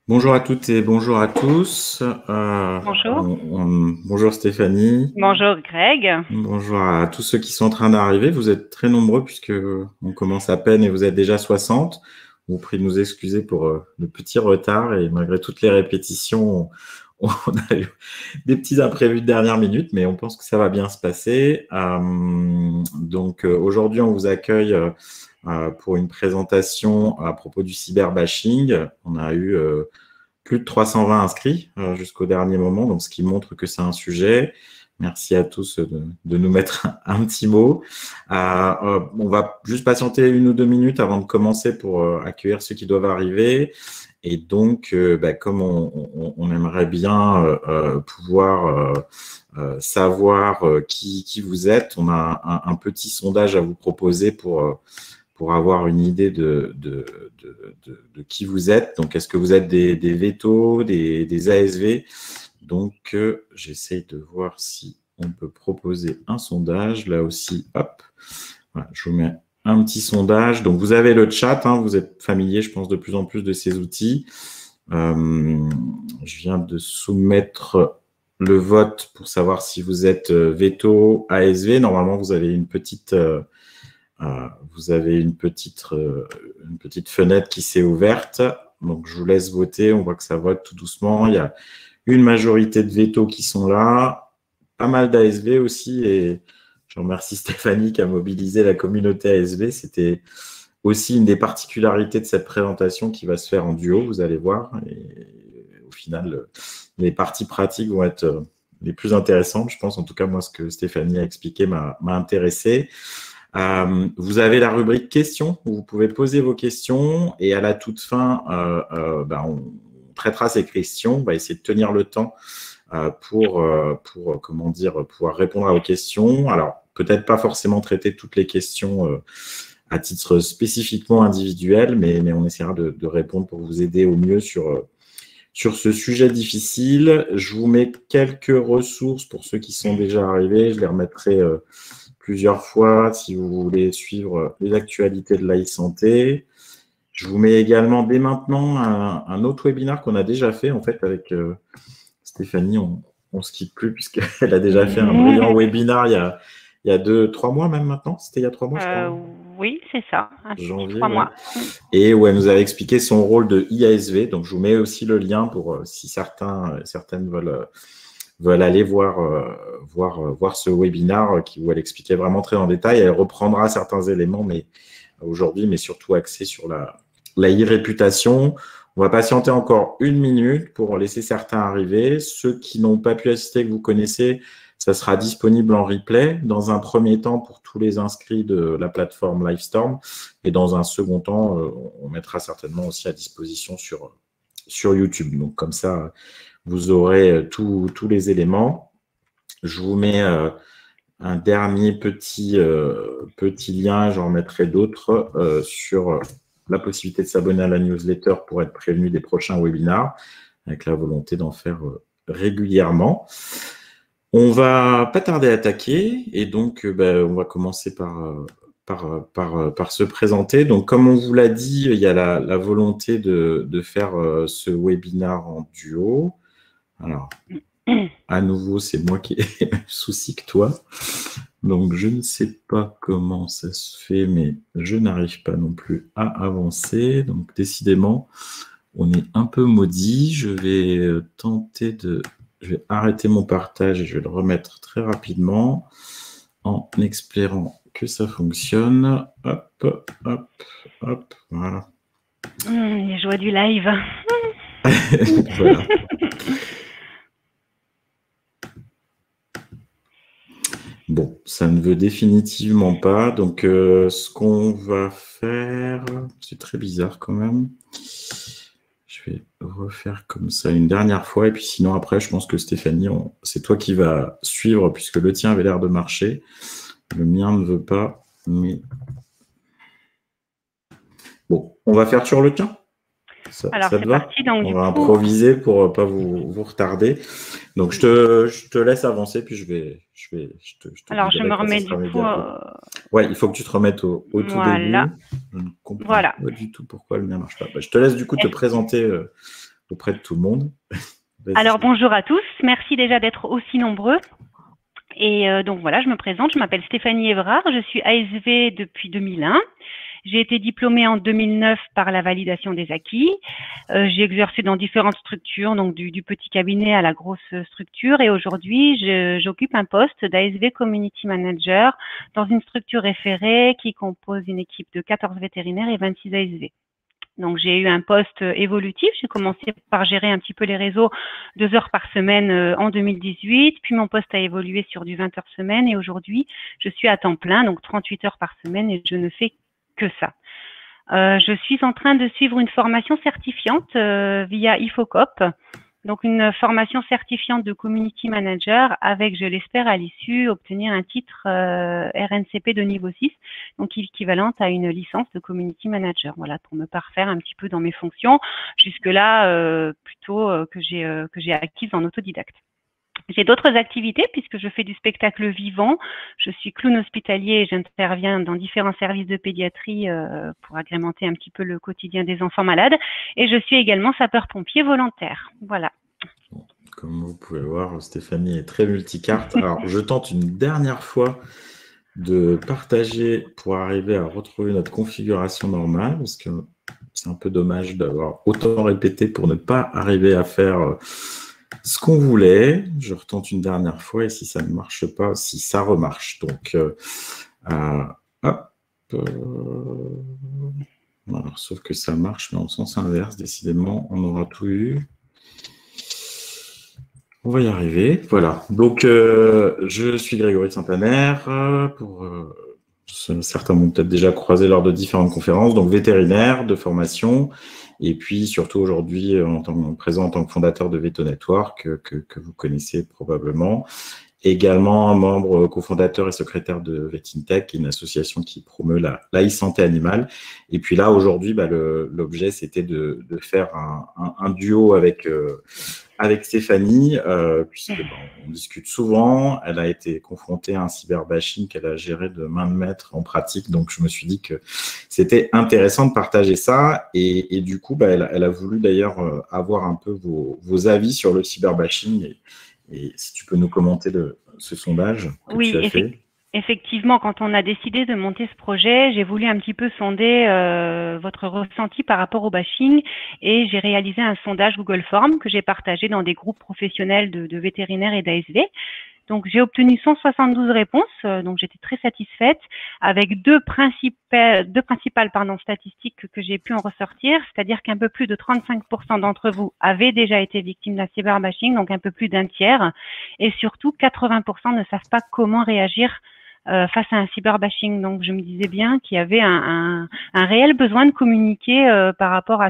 Bonjour à toutes et bonjour à tous. Bonjour. Bonjour Stéphanie. Bonjour Greg. Bonjour à tous ceux qui sont en train d'arriver. Vous êtes très nombreux puisque on commence à peine et vous êtes déjà 60. On vous prie de nous excuser pour le petit retard et malgré toutes les répétitions, on a eu des petits imprévus de dernière minute, mais on pense que ça va bien se passer. Donc aujourd'hui, on vous accueille pour une présentation à propos du cyberbashing. On a eu plus de 320 inscrits jusqu'au dernier moment, donc ce qui montre que c'est un sujet. Merci à tous de nous mettre un petit mot. On va juste patienter 1 ou 2 minutes avant de commencer pour accueillir ceux qui doivent arriver. Et donc, comme on aimerait bien pouvoir savoir qui vous êtes, on a un petit sondage à vous proposer pour avoir une idée de qui vous êtes. Donc, est-ce que vous êtes des vétos, des ASV? Donc, j'essaye de voir si on peut proposer un sondage. Là aussi, hop, voilà, je vous mets un petit sondage. Donc, vous avez le chat, hein, vous êtes familier, je pense, de plus en plus de ces outils. Je viens de soumettre le vote pour savoir si vous êtes veto, ASV. Normalement, vous avez une petite fenêtre qui s'est ouverte. Donc, je vous laisse voter. On voit que ça vote tout doucement. Il y a une majorité de vétos qui sont là, pas mal d'ASV aussi. Et je remercie Stéphanie qui a mobilisé la communauté ASV. C'était aussi une des particularités de cette présentation qui va se faire en duo, vous allez voir. Et au final, les parties pratiques vont être les plus intéressantes. Je pense, en tout cas, moi, ce que Stéphanie a expliqué m'a intéressé. Vous avez la rubrique questions où vous pouvez poser vos questions et à la toute fin, on traitera ces questions. On va essayer de tenir le temps pour pouvoir répondre à vos questions. Alors, peut-être pas forcément traiter toutes les questions à titre spécifiquement individuel, mais on essaiera de répondre pour vous aider au mieux sur ce sujet difficile. Je vous mets quelques ressources pour ceux qui sont déjà arrivés. Je les remettrai plusieurs fois si vous voulez suivre les actualités de l'e-santé. Je vous mets également dès maintenant un autre webinaire qu'on a déjà fait en fait avec Stéphanie. On ne se quitte plus puisqu'elle a déjà fait un brillant webinaire il y a 2-3 mois même maintenant. C'était il y a 3 mois, je crois. Oui, c'est ça. Janvier, 3 mois. Et où elle nous avait expliqué son rôle de IASV. Donc, je vous mets aussi le lien pour si certaines veulent aller voir ce webinaire où elle expliquait vraiment très en détail. Elle reprendra certains éléments, mais aujourd'hui, mais surtout axé sur la e-réputation. On va patienter encore 1 minute pour laisser certains arriver. Ceux qui n'ont pas pu assister, que vous connaissez, ça sera disponible en replay dans un premier temps pour tous les inscrits de la plateforme Livestorm. Et dans un second temps, on mettra certainement aussi à disposition sur YouTube. Donc, comme ça, vous aurez tous les éléments. Je vous mets un dernier petit lien, j'en remettrai d'autres sur la possibilité de s'abonner à la newsletter pour être prévenu des prochains webinaires, avec la volonté d'en faire régulièrement. On va pas tarder à attaquer et donc on va commencer par se présenter. Donc, comme on vous l'a dit, il y a la volonté de faire ce webinaire en duo. Alors, à nouveau, c'est moi qui ai le même souci que toi. Donc, je ne sais pas comment ça se fait, mais je n'arrive pas non plus à avancer. Donc, décidément, on est un peu maudit. Je vais Je vais arrêter mon partage et je vais le remettre très rapidement en espérant que ça fonctionne. Hop, hop, hop, voilà. Les joies du live. Voilà. Bon, ça ne veut définitivement pas. Donc, ce qu'on va faire, c'est très bizarre quand même. Je vais refaire comme ça une dernière fois. Et puis sinon, après, je pense que Stéphanie, c'est toi qui vas suivre puisque le tien avait l'air de marcher. Le mien ne veut pas. Mais bon, on va faire sur le tien. Alors, c'est parti. Donc, on va improviser pour ne pas vous retarder. Donc, je te laisse avancer, puis je te alors, je me remets du coup. Ouais, il faut que tu te remettes au tout début. Je ne comprends pas du tout pourquoi le mien ne marche pas. Je te laisse du coup te présenter auprès de tout le monde. Alors, bonjour à tous. Merci déjà d'être aussi nombreux. Et donc voilà, je me présente. Je m'appelle Stéphanie Évrard. Je suis ASV depuis 2001. J'ai été diplômée en 2009 par la validation des acquis. J'ai exercé dans différentes structures, donc du petit cabinet à la grosse structure. Et aujourd'hui, j'occupe un poste d'ASV Community Manager dans une structure référée qui compose une équipe de 14 vétérinaires et 26 ASV. Donc, j'ai eu un poste évolutif. J'ai commencé par gérer un petit peu les réseaux 2 heures par semaine en 2018. Puis, mon poste a évolué sur du 20 heures semaine. Et aujourd'hui, je suis à temps plein, donc 38 heures par semaine, et je ne fais que ça. Je suis en train de suivre une formation certifiante via IFOCOP. Donc, une formation certifiante de Community Manager avec, je l'espère, à l'issue, obtenir un titre RNCP de niveau 6, donc équivalente à une licence de Community Manager. Voilà, pour me parfaire un petit peu dans mes fonctions, jusque-là, plutôt que j'ai acquises en autodidacte. J'ai d'autres activités puisque je fais du spectacle vivant. Je suis clown hospitalier et j'interviens dans différents services de pédiatrie pour agrémenter un petit peu le quotidien des enfants malades. Et je suis également sapeur-pompier volontaire. Voilà. Comme vous pouvez le voir, Stéphanie est très multicarte. Alors, je tente une dernière fois de partager pour arriver à retrouver notre configuration normale parce que c'est un peu dommage d'avoir autant répété pour ne pas arriver à faire ce qu'on voulait. Je retente une dernière fois et si ça ne marche pas, si ça remarche. Donc, hop. Alors, sauf que ça marche, mais en sens inverse, décidément, on aura tout eu. On va y arriver. Voilà. Donc, je suis Grégory Saint-Aner. Certains m'ont peut-être déjà croisé lors de différentes conférences. Donc, vétérinaire de formation. Et puis, surtout aujourd'hui, présent en tant que fondateur de Veto Network, que vous connaissez probablement. Également membre cofondateur et secrétaire de VetIntech, qui est une association qui promeut la e-santé animale. Et puis là, aujourd'hui, l'objet, c'était de faire un duo avec Stéphanie, puisque on discute souvent. Elle a été confrontée à un cyberbashing qu'elle a géré de main de maître en pratique. Donc, je me suis dit que c'était intéressant de partager ça. Et du coup, elle a voulu d'ailleurs avoir un peu vos avis sur le cyberbashing. Et si tu peux nous commenter ce sondage que tu as fait. Effectivement, quand on a décidé de monter ce projet, j'ai voulu un petit peu sonder votre ressenti par rapport au bashing et j'ai réalisé un sondage Google Form que j'ai partagé dans des groupes professionnels de vétérinaires et d'ASV. Donc, j'ai obtenu 172 réponses, donc j'étais très satisfaite, avec deux principales statistiques que j'ai pu en ressortir, c'est-à-dire qu'un peu plus de 35% d'entre vous avaient déjà été victimes d'un cyberbashing, donc un peu plus d'un tiers, et surtout 80% ne savent pas comment réagir face à un cyberbashing. Donc, je me disais bien qu'il y avait un réel besoin de communiquer par rapport à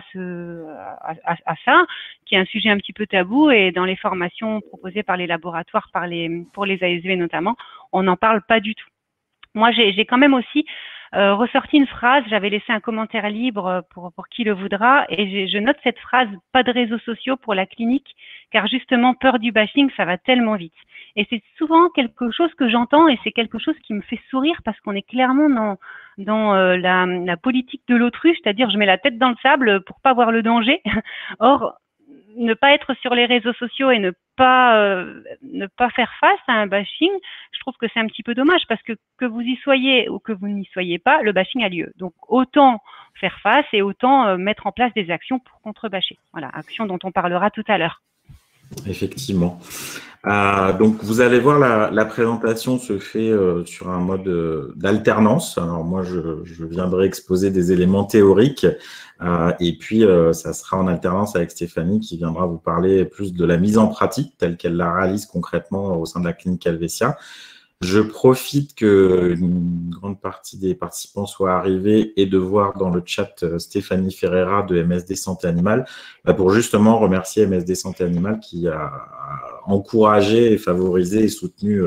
ça, qui est un sujet un petit peu tabou. Et dans les formations proposées par les laboratoires, pour les ASV notamment, on n'en parle pas du tout. Moi, j'ai quand même aussi ressorti une phrase, j'avais laissé un commentaire libre pour qui le voudra, et je note cette phrase, pas de réseaux sociaux pour la clinique, car justement, peur du bashing, ça va tellement vite. Et c'est souvent quelque chose que j'entends, et c'est quelque chose qui me fait sourire, parce qu'on est clairement dans la politique de l'autruche, c'est-à-dire je mets la tête dans le sable pour pas voir le danger. Or, ne pas être sur les réseaux sociaux et ne pas faire face à un bashing, je trouve que c'est un petit peu dommage parce que vous y soyez ou que vous n'y soyez pas, le bashing a lieu. Donc, autant faire face et autant mettre en place des actions pour contre-bâcher. Voilà, actions dont on parlera tout à l'heure. Effectivement. Donc, vous allez voir, la présentation se fait sur un mode d'alternance. Alors, moi, je viendrai exposer des éléments théoriques et puis ça sera en alternance avec Stéphanie qui viendra vous parler plus de la mise en pratique telle qu'elle la réalise concrètement au sein de la clinique Helvetia. Je profite qu'une grande partie des participants soient arrivés et de voir dans le chat Stéphanie Ferreira de MSD Santé Animale pour justement remercier MSD Santé Animale qui a encouragé et favorisé et soutenu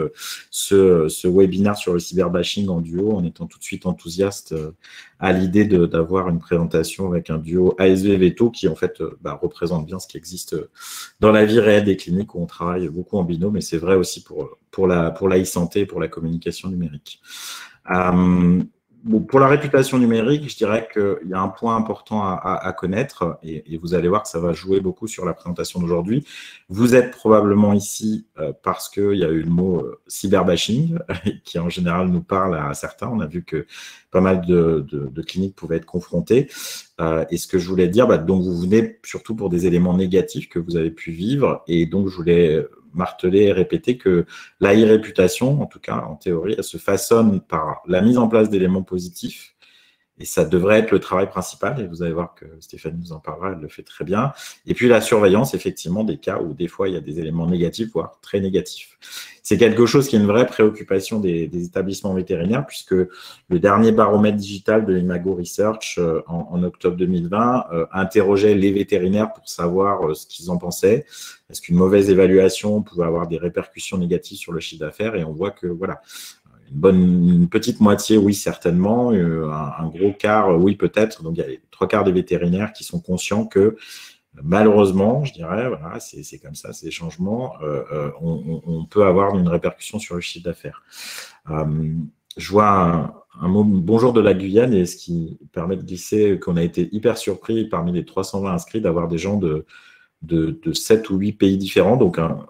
ce webinaire sur le cyberbashing en duo en étant tout de suite enthousiaste à l'idée d'avoir une présentation avec un duo ASV Veto qui en fait représente bien ce qui existe dans la vie réelle des cliniques où on travaille beaucoup en binôme, mais c'est vrai aussi pour la e-santé et pour la communication numérique. Bon, pour la réputation numérique, je dirais qu'il y a un point important à connaître et vous allez voir que ça va jouer beaucoup sur la présentation d'aujourd'hui. Vous êtes probablement ici parce qu'il y a eu le mot cyberbashing qui en général nous parle à certains. On a vu que pas mal de cliniques pouvaient être confrontées. Et ce que je voulais dire, donc vous venez surtout pour des éléments négatifs que vous avez pu vivre et donc je voulais marteler et répéter que la e-réputation, en tout cas en théorie, elle se façonne par la mise en place d'éléments positifs et ça devrait être le travail principal et vous allez voir que Stéphanie nous en parlera, elle le fait très bien. Et puis la surveillance, effectivement, des cas où des fois il y a des éléments négatifs, voire très négatifs. C'est quelque chose qui est une vraie préoccupation des établissements vétérinaires puisque le dernier baromètre digital de Imago Research en octobre 2020 interrogeait les vétérinaires pour savoir ce qu'ils en pensaient. Est-ce qu'une mauvaise évaluation pouvait avoir des répercussions négatives sur le chiffre d'affaires? Et on voit que voilà, une petite moitié, oui, certainement, un gros quart, oui, peut-être. Donc, il y a les 3/4 des vétérinaires qui sont conscients que malheureusement, je dirais, voilà, c'est comme ça, c'est des changements, on peut avoir une répercussion sur le chiffre d'affaires. Je vois un mot bonjour de la Guyane et ce qui permet de glisser qu'on a été hyper surpris parmi les 320 inscrits d'avoir des gens de 7 ou 8 pays différents, donc un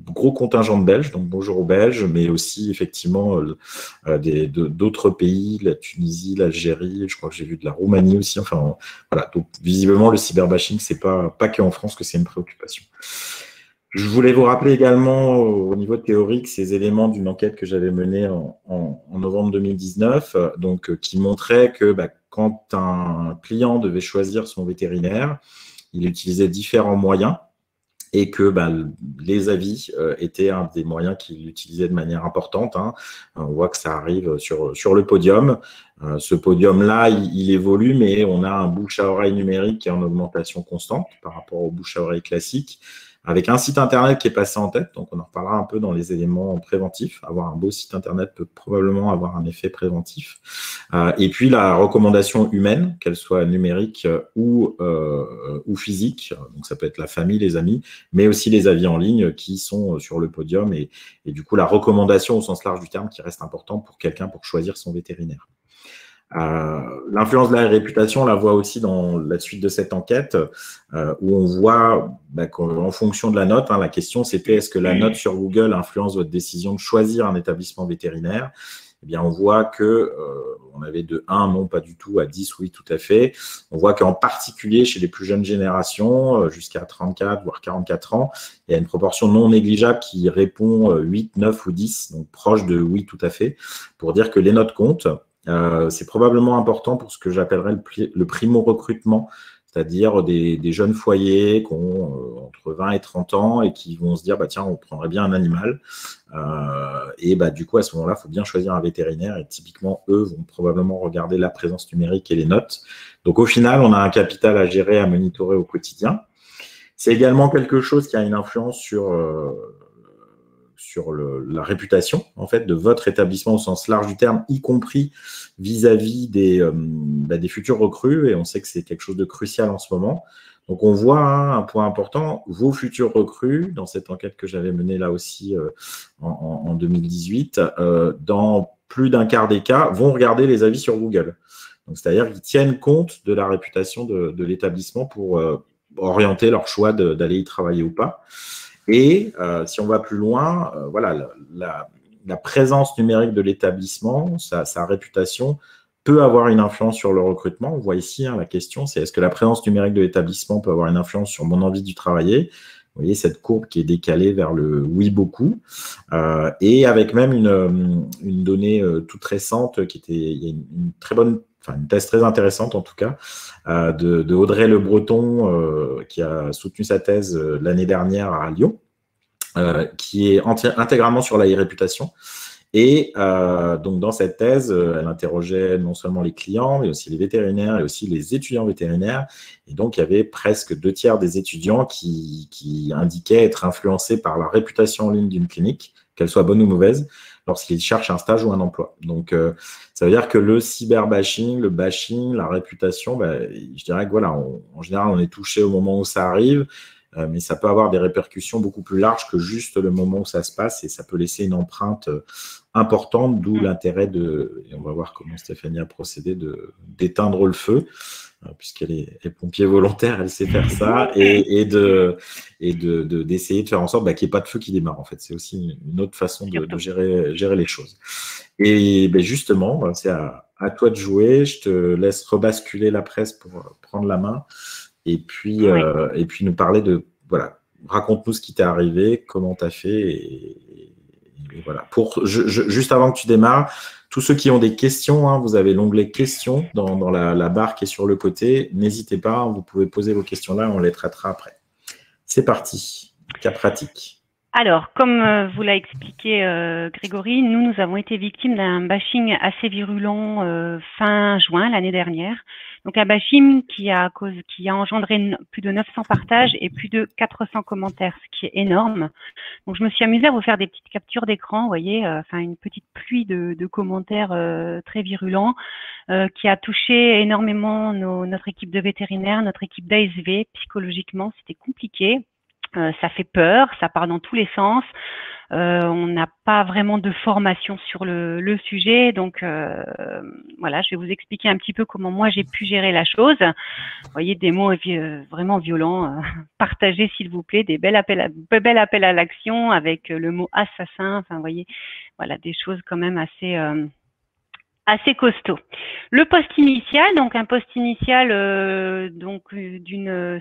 gros contingent de Belges, donc bonjour aux Belges, mais aussi effectivement d'autres pays, la Tunisie, l'Algérie, je crois que j'ai vu de la Roumanie aussi, enfin voilà, donc visiblement le cyberbashing, c'est pas qu'en France que c'est une préoccupation. Je voulais vous rappeler également au niveau théorique ces éléments d'une enquête que j'avais menée en novembre 2019, donc qui montrait que quand un client devait choisir son vétérinaire, il utilisait différents moyens et que les avis étaient un des moyens qu'il utilisait de manière importante. On voit que ça arrive sur le podium. Ce podium-là, il évolue, mais on a un bouche à oreille numérique qui est en augmentation constante par rapport au bouche à oreille classique, avec un site internet qui est passé en tête, donc on en reparlera un peu dans les éléments préventifs. Avoir un beau site internet peut probablement avoir un effet préventif. Et puis la recommandation humaine, qu'elle soit numérique ou physique, donc ça peut être la famille, les amis, mais aussi les avis en ligne qui sont sur le podium et du coup la recommandation au sens large du terme qui reste important pour quelqu'un pour choisir son vétérinaire. L'influence de la réputation, on la voit aussi dans la suite de cette enquête où on voit qu'en fonction de la note, la question c'était est-ce que la note sur Google influence votre décision de choisir un établissement vétérinaire? Eh bien, on voit que on avait de 1, non pas du tout, à 10, oui, tout à fait. On voit qu'en particulier chez les plus jeunes générations, jusqu'à 34, voire 44 ans, il y a une proportion non négligeable qui répond 8, 9 ou 10, donc proche de oui, tout à fait, pour dire que les notes comptent. C'est probablement important pour ce que j'appellerais le primo-recrutement, c'est-à-dire des jeunes foyers qui ont entre 20 et 30 ans et qui vont se dire tiens, on prendrait bien un animal. Et du coup, à ce moment-là, il faut bien choisir un vétérinaire et typiquement, eux vont probablement regarder la présence numérique et les notes. Donc, au final, on a un capital à gérer, à monitorer au quotidien. C'est également quelque chose qui a une influence sur la réputation en fait de votre établissement au sens large du terme, y compris vis-à-vis des futurs recrues, et on sait que c'est quelque chose de crucial en ce moment. Donc on voit un point important, vos futurs recrues, dans cette enquête que j'avais menée là aussi en 2018, dans plus d'un quart des cas, vont regarder les avis sur Google. Donc c'est-à-dire qu'ils tiennent compte de la réputation de l'établissement pour orienter leur choix d'aller y travailler ou pas. Et si on va plus loin, voilà, la présence numérique de l'établissement, sa réputation peut avoir une influence sur le recrutement. On voit ici, la question, c'est est-ce que la présence numérique de l'établissement peut avoir une influence sur mon envie d'y travailler? Vous voyez cette courbe qui est décalée vers le oui beaucoup. Et avec même une donnée toute récente qui était il y a une très bonne, une thèse très intéressante en tout cas, de Audrey Le Breton, qui a soutenu sa thèse l'année dernière à Lyon, qui est intégralement sur la e-réputation. Et donc dans cette thèse, elle interrogeait non seulement les clients, mais aussi les vétérinaires et aussi les étudiants vétérinaires. Et donc il y avait presque 2/3 des étudiants qui indiquaient être influencés par la réputation en ligne d'une clinique, qu'elle soit bonne ou mauvaise, lorsqu'ils cherchent un stage ou un emploi. Donc, ça veut dire que le cyberbashing, le bashing, la réputation, je dirais que voilà, en général, on est touché au moment où ça arrive. mais ça peut avoir des répercussions beaucoup plus larges que juste le moment où ça se passe, et ça peut laisser une empreinte importante, d'où l'intérêt et on va voir comment Stéphanie a procédé, d'éteindre le feu, puisqu'elle est pompier volontaire, elle sait faire ça, et d'essayer de faire en sorte qu'il n'y ait pas de feu qui démarre. En fait, c'est aussi une autre façon de gérer les choses. Et justement, c'est à toi de jouer. Je te laisse rebasculer la presse pour prendre la main, et puis nous parler de, voilà, raconte-nous ce qui t'est arrivé, comment tu as fait, et voilà. Juste avant que tu démarres, tous ceux qui ont des questions, vous avez l'onglet questions dans la barre qui est sur le côté. N'hésitez pas, vous pouvez poser vos questions là, on les traitera après. C'est parti, cas pratique. Alors, comme vous l'a expliqué Grégory, nous avons été victimes d'un bashing assez virulent fin juin l'année dernière. Donc un bashing qui a engendré plus de 900 partages et plus de 400 commentaires, ce qui est énorme. Donc je me suis amusée à vous faire des petites captures d'écran, vous voyez, une petite pluie de commentaires très virulents qui a touché énormément notre équipe de vétérinaires, notre équipe d'ASV. Psychologiquement, c'était compliqué. Ça fait peur, ça part dans tous les sens. On n'a pas vraiment de formation sur le sujet, donc voilà, je vais vous expliquer un petit peu comment moi j'ai pu gérer la chose. Vous voyez, des mots vraiment violents, partagez s'il vous plaît, des belles appels à l'action avec le mot assassin. Enfin, vous voyez, voilà, des choses quand même assez costaud. Le post initial, donc un post initial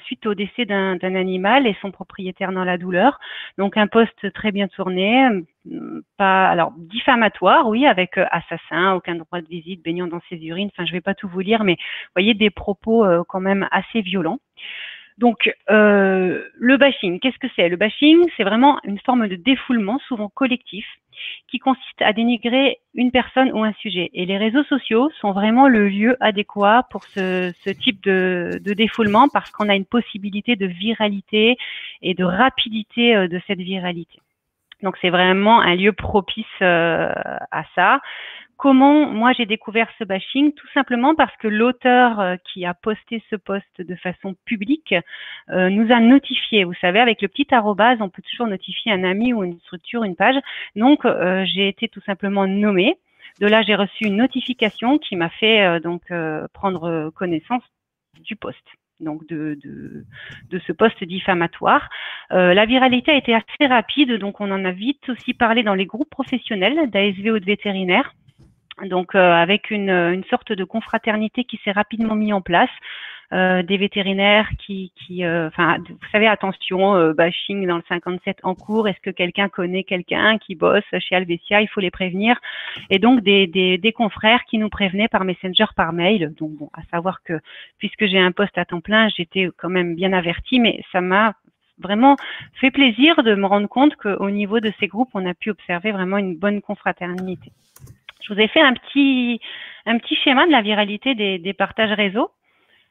suite au décès d'un animal et son propriétaire dans la douleur. Donc un post très bien tourné, alors diffamatoire, oui, avec assassin, aucun droit de visite, baignant dans ses urines. Enfin, je vais pas tout vous lire, mais vous voyez des propos quand même assez violents. Donc, le bashing, qu'est-ce que c'est? Le bashing, c'est vraiment une forme de défoulement, souvent collectif, qui consiste à dénigrer une personne ou un sujet. Et les réseaux sociaux sont vraiment le lieu adéquat pour ce type de défoulement, parce qu'on a une possibilité de viralité et de rapidité de cette viralité. Donc, c'est vraiment un lieu propice à ça. Comment moi j'ai découvert ce bashing? Tout simplement parce que l'auteur qui a posté ce post de façon publique nous a notifié. Vous savez, avec le petit arrobase, on peut toujours notifier un ami ou une structure, une page. Donc, j'ai été tout simplement nommée. De là, j'ai reçu une notification qui m'a fait prendre connaissance du post. Donc de ce post diffamatoire. La viralité a été assez rapide, donc on en a vite aussi parlé dans les groupes professionnels d'ASV ou de vétérinaires. Donc avec une sorte de confraternité qui s'est rapidement mise en place, des vétérinaires vous savez, attention, bashing dans le 57 en cours, est-ce que quelqu'un connaît quelqu'un qui bosse chez Alvesia, il faut les prévenir. Et donc des confrères qui nous prévenaient par Messenger, par mail. Donc bon, à savoir que puisque j'ai un poste à temps plein, j'étais quand même bien avertie, mais ça m'a vraiment fait plaisir de me rendre compte qu'au niveau de ces groupes, on a pu observer vraiment une bonne confraternité. Je vous ai fait un petit schéma de la viralité des partages réseau.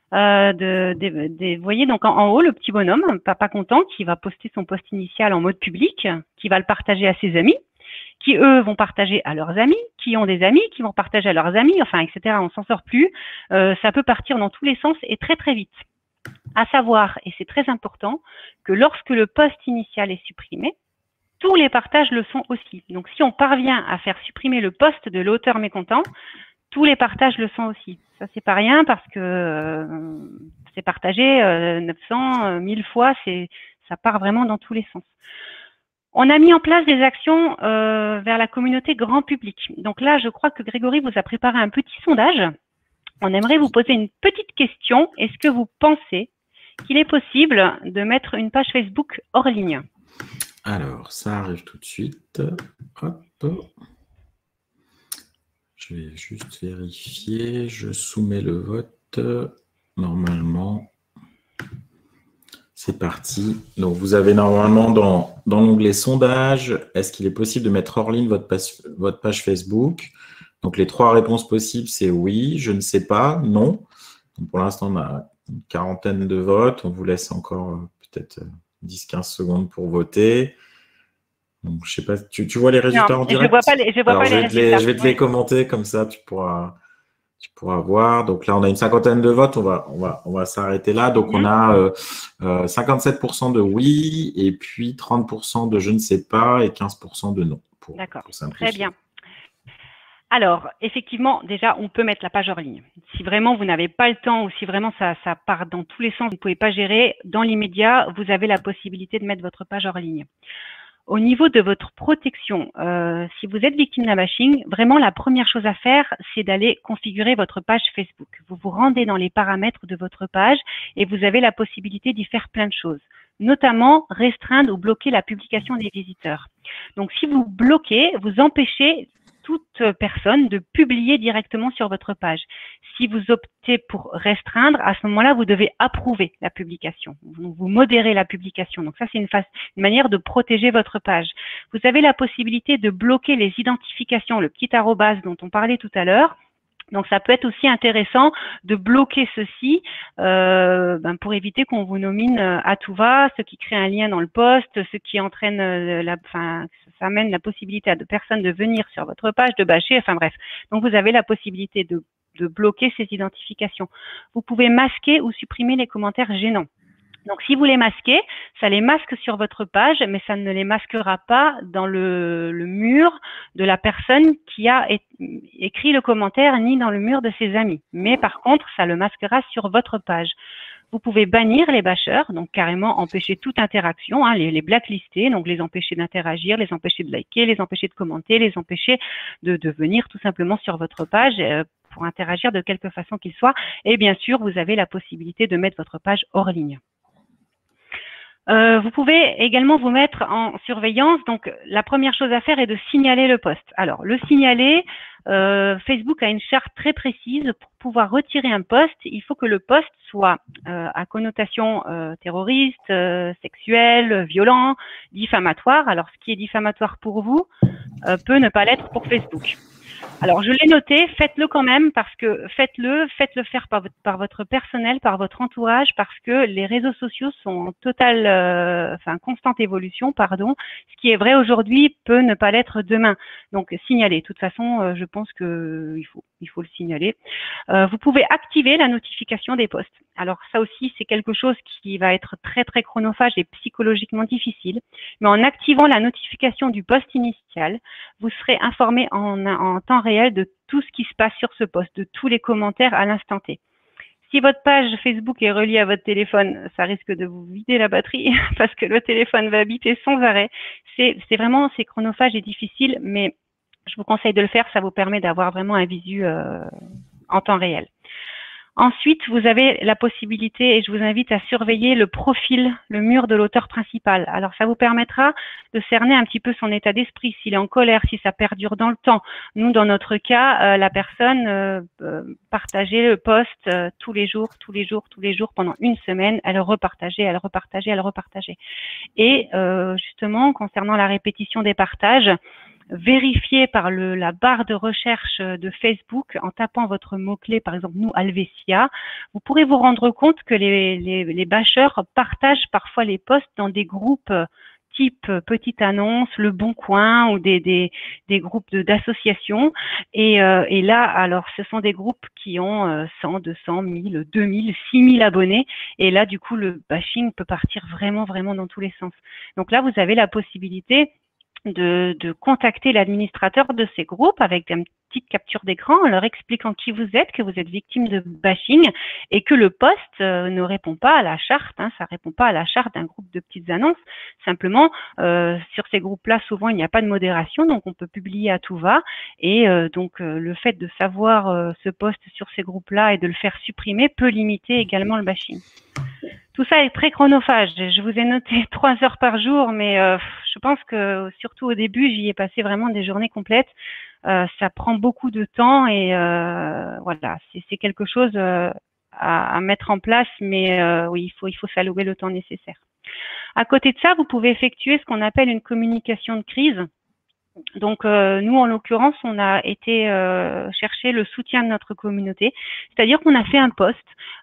Vous voyez donc en haut le petit bonhomme, papa content, qui va poster son post initial en mode public, qui va le partager à ses amis, qui eux vont partager à leurs amis, qui ont des amis, qui vont partager à leurs amis, enfin etc. On s'en sort plus. Ça peut partir dans tous les sens et très très vite. À savoir, et c'est très important, que lorsque le post initial est supprimé, tous les partages le sont aussi. Donc, si on parvient à faire supprimer le post de l'auteur mécontent, tous les partages le sont aussi. Ça, c'est pas rien parce que c'est partagé 900, 1000 fois, ça part vraiment dans tous les sens. On a mis en place des actions vers la communauté grand public. Donc là, je crois que Grégory vous a préparé un petit sondage. On aimerait vous poser une petite question. Est-ce que vous pensez qu'il est possible de mettre une page Facebook hors ligne? Alors, ça arrive tout de suite. Hop. Je vais juste vérifier. Je soumets le vote. Normalement, c'est parti. Donc, vous avez normalement dans l'onglet sondage, est-ce qu'il est possible de mettre hors ligne votre page Facebook? Donc, les 3 réponses possibles, c'est oui, je ne sais pas, non. Donc, pour l'instant, on a une quarantaine de votes. On vous laisse encore peut-être 10-15 secondes pour voter. Donc, je sais pas, tu vois les résultats en direct? Je vois pas les résultats. Je vais te les commenter, comme ça tu pourras Tu pourras voir. Donc là, on a une cinquantaine de votes. On va s'arrêter là. Donc, on a 57% de oui, et puis 30% de je ne sais pas et 15% de non. D'accord, très bien. Alors, effectivement, déjà, on peut mettre la page hors ligne. Si vraiment vous n'avez pas le temps ou si vraiment ça part dans tous les sens, vous ne pouvez pas gérer, dans l'immédiat, vous avez la possibilité de mettre votre page hors ligne. Au niveau de votre protection, si vous êtes victime d'un bashing, vraiment la première chose à faire, c'est d'aller configurer votre page Facebook. Vous vous rendez dans les paramètres de votre page et vous avez la possibilité d'y faire plein de choses, notamment restreindre ou bloquer la publication des visiteurs. Donc, si vous bloquez, vous empêchez toute personne de publier directement sur votre page. Si vous optez pour restreindre, à ce moment-là, vous devez approuver la publication. Vous modérez la publication. Donc ça, c'est une manière de protéger votre page. Vous avez la possibilité de bloquer les identifications, le petit arrobase dont on parlait tout à l'heure. Donc, ça peut être aussi intéressant de bloquer ceci pour éviter qu'on vous nomine à tout va, ce qui crée un lien dans le post, ce qui entraîne ça amène la possibilité à de personnes de venir sur votre page, de bâcher, enfin bref. Donc, vous avez la possibilité de bloquer ces identifications. Vous pouvez masquer ou supprimer les commentaires gênants. Donc, si vous les masquez, ça les masque sur votre page, mais ça ne les masquera pas dans le mur de la personne qui a écrit le commentaire, ni dans le mur de ses amis. Mais par contre, ça le masquera sur votre page. Vous pouvez bannir les bashers, donc carrément empêcher toute interaction, les blacklister, donc les empêcher d'interagir, les empêcher de liker, les empêcher de commenter, les empêcher de venir tout simplement sur votre page pour interagir de quelque façon qu'il soit. Et bien sûr, vous avez la possibilité de mettre votre page hors ligne. Vous pouvez également vous mettre en surveillance. Donc, la première chose à faire est de signaler le post. Alors, le signaler, Facebook a une charte très précise. Pour pouvoir retirer un post, il faut que le post soit à connotation terroriste, sexuelle, violent, diffamatoire. Alors, ce qui est diffamatoire pour vous peut ne pas l'être pour Facebook. Alors, je l'ai noté, faites-le quand même parce que faites-le faire par votre personnel, par votre entourage, parce que les réseaux sociaux sont en totale, constante évolution, pardon. Ce qui est vrai aujourd'hui peut ne pas l'être demain. Donc, signalez. De toute façon, je pense que il faut le signaler. Vous pouvez activer la notification des posts. Alors, ça aussi, c'est quelque chose qui va être très, très chronophage et psychologiquement difficile. Mais en activant la notification du post initial, vous serez informé en temps réel de tout ce qui se passe sur ce post, de tous les commentaires à l'instant T. Si votre page Facebook est reliée à votre téléphone, ça risque de vous vider la batterie parce que le téléphone va biper sans arrêt. C'est chronophage et difficile, mais je vous conseille de le faire. Ça vous permet d'avoir vraiment un visu en temps réel. Ensuite, vous avez la possibilité, et je vous invite à surveiller le profil, le mur de l'auteur principal. Alors, ça vous permettra de cerner un petit peu son état d'esprit, s'il est en colère, si ça perdure dans le temps. Nous, dans notre cas, la personne partageait le post tous les jours, pendant une semaine. Elle repartageait. Et justement, concernant la répétition des partages, vérifiez par la barre de recherche de Facebook en tapant votre mot-clé, par exemple, nous, Alvesia, vous pourrez vous rendre compte que les bashers partagent parfois les posts dans des groupes type Petite Annonce, Le Bon Coin ou des groupes d'associations. Et là, alors, ce sont des groupes qui ont 100, 200, 1000, 2000, 6000 abonnés. Et là, du coup, le bashing peut partir vraiment, vraiment dans tous les sens. Donc là, vous avez la possibilité de contacter l'administrateur de ces groupes avec une petite capture d'écran en leur expliquant qui vous êtes, que vous êtes victime de bashing et que le post ne répond pas à la charte, ça répond pas à la charte d'un groupe de petites annonces. Simplement, sur ces groupes-là, souvent, il n'y a pas de modération, donc on peut publier à tout va. Et donc, le fait de savoir ce post sur ces groupes-là et de le faire supprimer peut limiter également le bashing. Tout ça est très chronophage. Je vous ai noté 3 heures par jour, mais je pense que surtout au début, j'y ai passé vraiment des journées complètes. Ça prend beaucoup de temps et voilà, c'est quelque chose à mettre en place, mais oui, il faut s'allouer le temps nécessaire. À côté de ça, vous pouvez effectuer ce qu'on appelle une communication de crise. Donc, nous, en l'occurrence, on a été chercher le soutien de notre communauté, c'est-à-dire qu'on a fait un post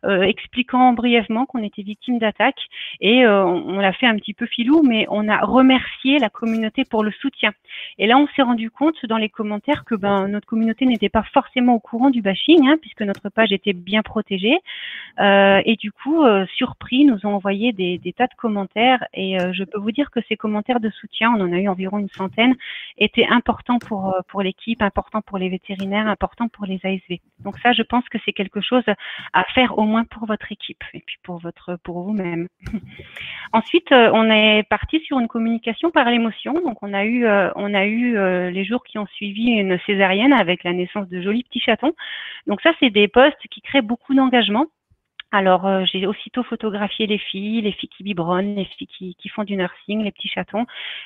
expliquant brièvement qu'on était victime d'attaques et on l'a fait un petit peu filou, mais on a remercié la communauté pour le soutien. Et là, on s'est rendu compte dans les commentaires que notre communauté n'était pas forcément au courant du bashing, hein, puisque notre page était bien protégée. Et du coup, surpris, nous ont envoyé des tas de commentaires et je peux vous dire que ces commentaires de soutien, on en a eu environ une centaine, étaient importants pour l'équipe, importants pour les vétérinaires, importants pour les ASV. Donc ça, je pense que c'est quelque chose à faire au moins pour votre équipe et puis pour vous-même. Ensuite, on est parti sur une communication par l'émotion. Donc on a eu les jours qui ont suivi une césarienne avec la naissance de jolis petits chatons. Donc ça, c'est des posts qui créent beaucoup d'engagement. Alors, j'ai aussitôt photographié les filles qui biberonnent, les filles qui font du nursing, les petits chatons.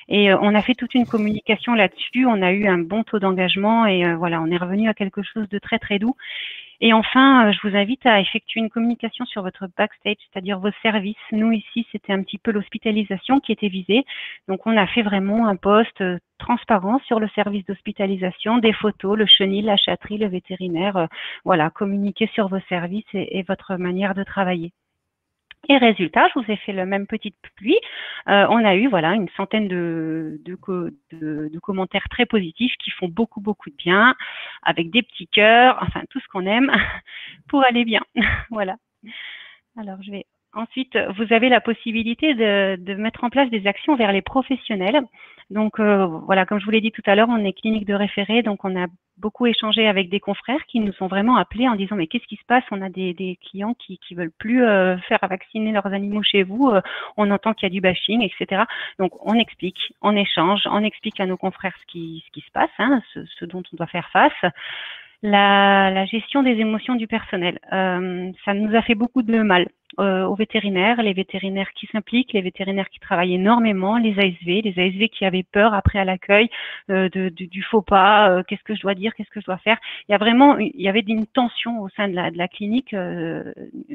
Et on a fait toute une communication là-dessus. On a eu un bon taux d'engagement et voilà, on est revenu à quelque chose de très, très doux. Et enfin, je vous invite à effectuer une communication sur votre backstage, c'est-à-dire vos services. Nous, ici, c'était un petit peu l'hospitalisation qui était visée. Donc, on a fait vraiment un post transparent sur le service d'hospitalisation, des photos, le chenil, la chatterie, le vétérinaire. Voilà, communiquer sur vos services et votre manière de travailler. Et résultat, je vous ai fait la même petite pluie. On a eu voilà une centaine de commentaires très positifs qui font beaucoup de bien, avec des petits cœurs, enfin tout ce qu'on aime pour aller bien. Voilà. Alors je vais ensuite, vous avez la possibilité de mettre en place des actions vers les professionnels. Donc voilà, comme je vous l'ai dit tout à l'heure, on est clinique de référé, donc on a beaucoup échangé avec des confrères qui nous ont vraiment appelés en disant mais qu'est-ce qui se passe? On a des clients qui veulent plus faire vacciner leurs animaux chez vous, on entend qu'il y a du bashing, etc. Donc on explique, on échange, on explique à nos confrères ce qui se passe, hein, ce dont on doit faire face. La gestion des émotions du personnel, ça nous a fait beaucoup de mal aux vétérinaires, les vétérinaires qui s'impliquent, les vétérinaires qui travaillent énormément, les ASV qui avaient peur après à l'accueil du faux pas, qu'est-ce que je dois dire, qu'est-ce que je dois faire. Il y avait une tension au sein de la clinique,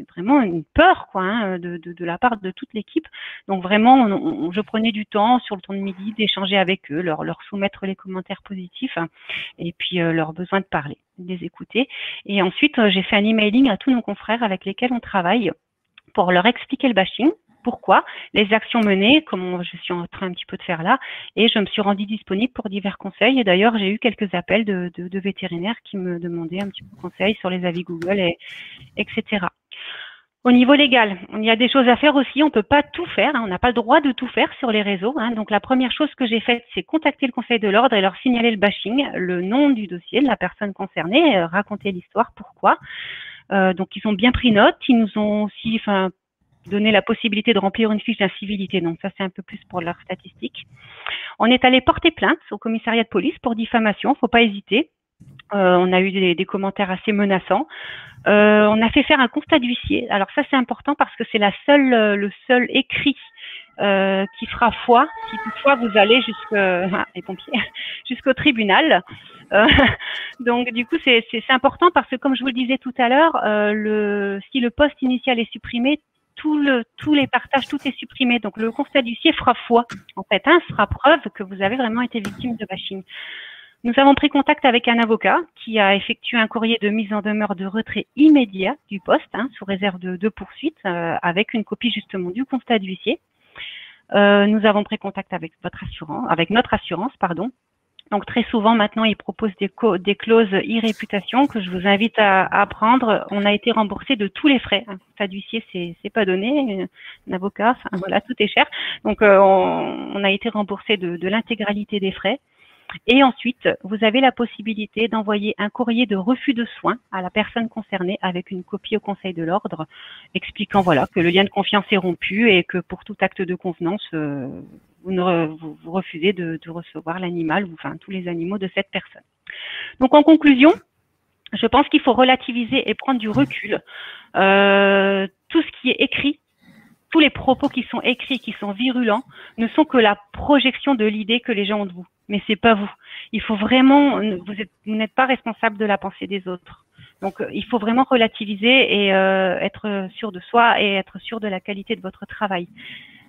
vraiment une peur quoi, hein, de la part de toute l'équipe. Donc vraiment, je prenais du temps sur le temps de midi d'échanger avec eux, leur soumettre les commentaires positifs hein, et puis leur besoin de parler, de les écouter. Et ensuite, j'ai fait un emailing à tous nos confrères avec lesquels on travaille pour leur expliquer le bashing, pourquoi, les actions menées, comme je suis en train un petit peu de faire là, et je me suis rendue disponible pour divers conseils. Et d'ailleurs, j'ai eu quelques appels de vétérinaires qui me demandaient un petit peu de conseils sur les avis Google, etc. Au niveau légal, il y a des choses à faire aussi. On ne peut pas tout faire. Hein, on n'a pas le droit de tout faire sur les réseaux. Hein, donc, la première chose que j'ai faite, c'est contacter le Conseil de l'ordre et leur signaler le bashing, le nom du dossier de la personne concernée, raconter l'histoire, pourquoi. Donc, ils ont bien pris note. Ils nous ont aussi donné la possibilité de remplir une fiche d'incivilité. Donc, ça, c'est un peu plus pour leurs statistiques. On est allé porter plainte au commissariat de police pour diffamation. Il ne faut pas hésiter. On a eu des commentaires assez menaçants. On a fait faire un constat d'huissier. Alors ça, c'est important parce que c'est le seul écrit qui fera foi si toutefois vous allez jusqu'au tribunal. Donc du coup, c'est important parce que comme je vous le disais tout à l'heure, si le poste initial est supprimé, tous les partages, tout est supprimé. Donc le constat d'huissier fera foi, en fait, hein, sera preuve que vous avez vraiment été victime de bashing. Nous avons pris contact avec un avocat qui a effectué un courrier de mise en demeure de retrait immédiat du poste, hein, sous réserve de poursuite, avec une copie justement du constat d'huissier. Nous avons pris contact avec notre assurance, pardon. Donc très souvent maintenant, ils proposent des clauses e-réputation que je vous invite à prendre. On a été remboursé de tous les frais. Un constat d'huissier, c'est pas donné. Un avocat, enfin voilà, tout est cher. Donc on a été remboursé de l'intégralité des frais. Et ensuite, vous avez la possibilité d'envoyer un courrier de refus de soins à la personne concernée avec une copie au Conseil de l'ordre, expliquant voilà que le lien de confiance est rompu et que pour tout acte de convenance, vous refusez de recevoir l'animal ou enfin tous les animaux de cette personne. Donc en conclusion, je pense qu'il faut relativiser et prendre du recul. Tout ce qui est écrit, tous les propos qui sont écrits, qui sont virulents, ne sont que la projection de l'idée que les gens ont de vous. Mais c'est pas vous. Il faut vraiment, vous n'êtes pas responsable de la pensée des autres. Donc, il faut vraiment relativiser et être sûr de soi et être sûr de la qualité de votre travail.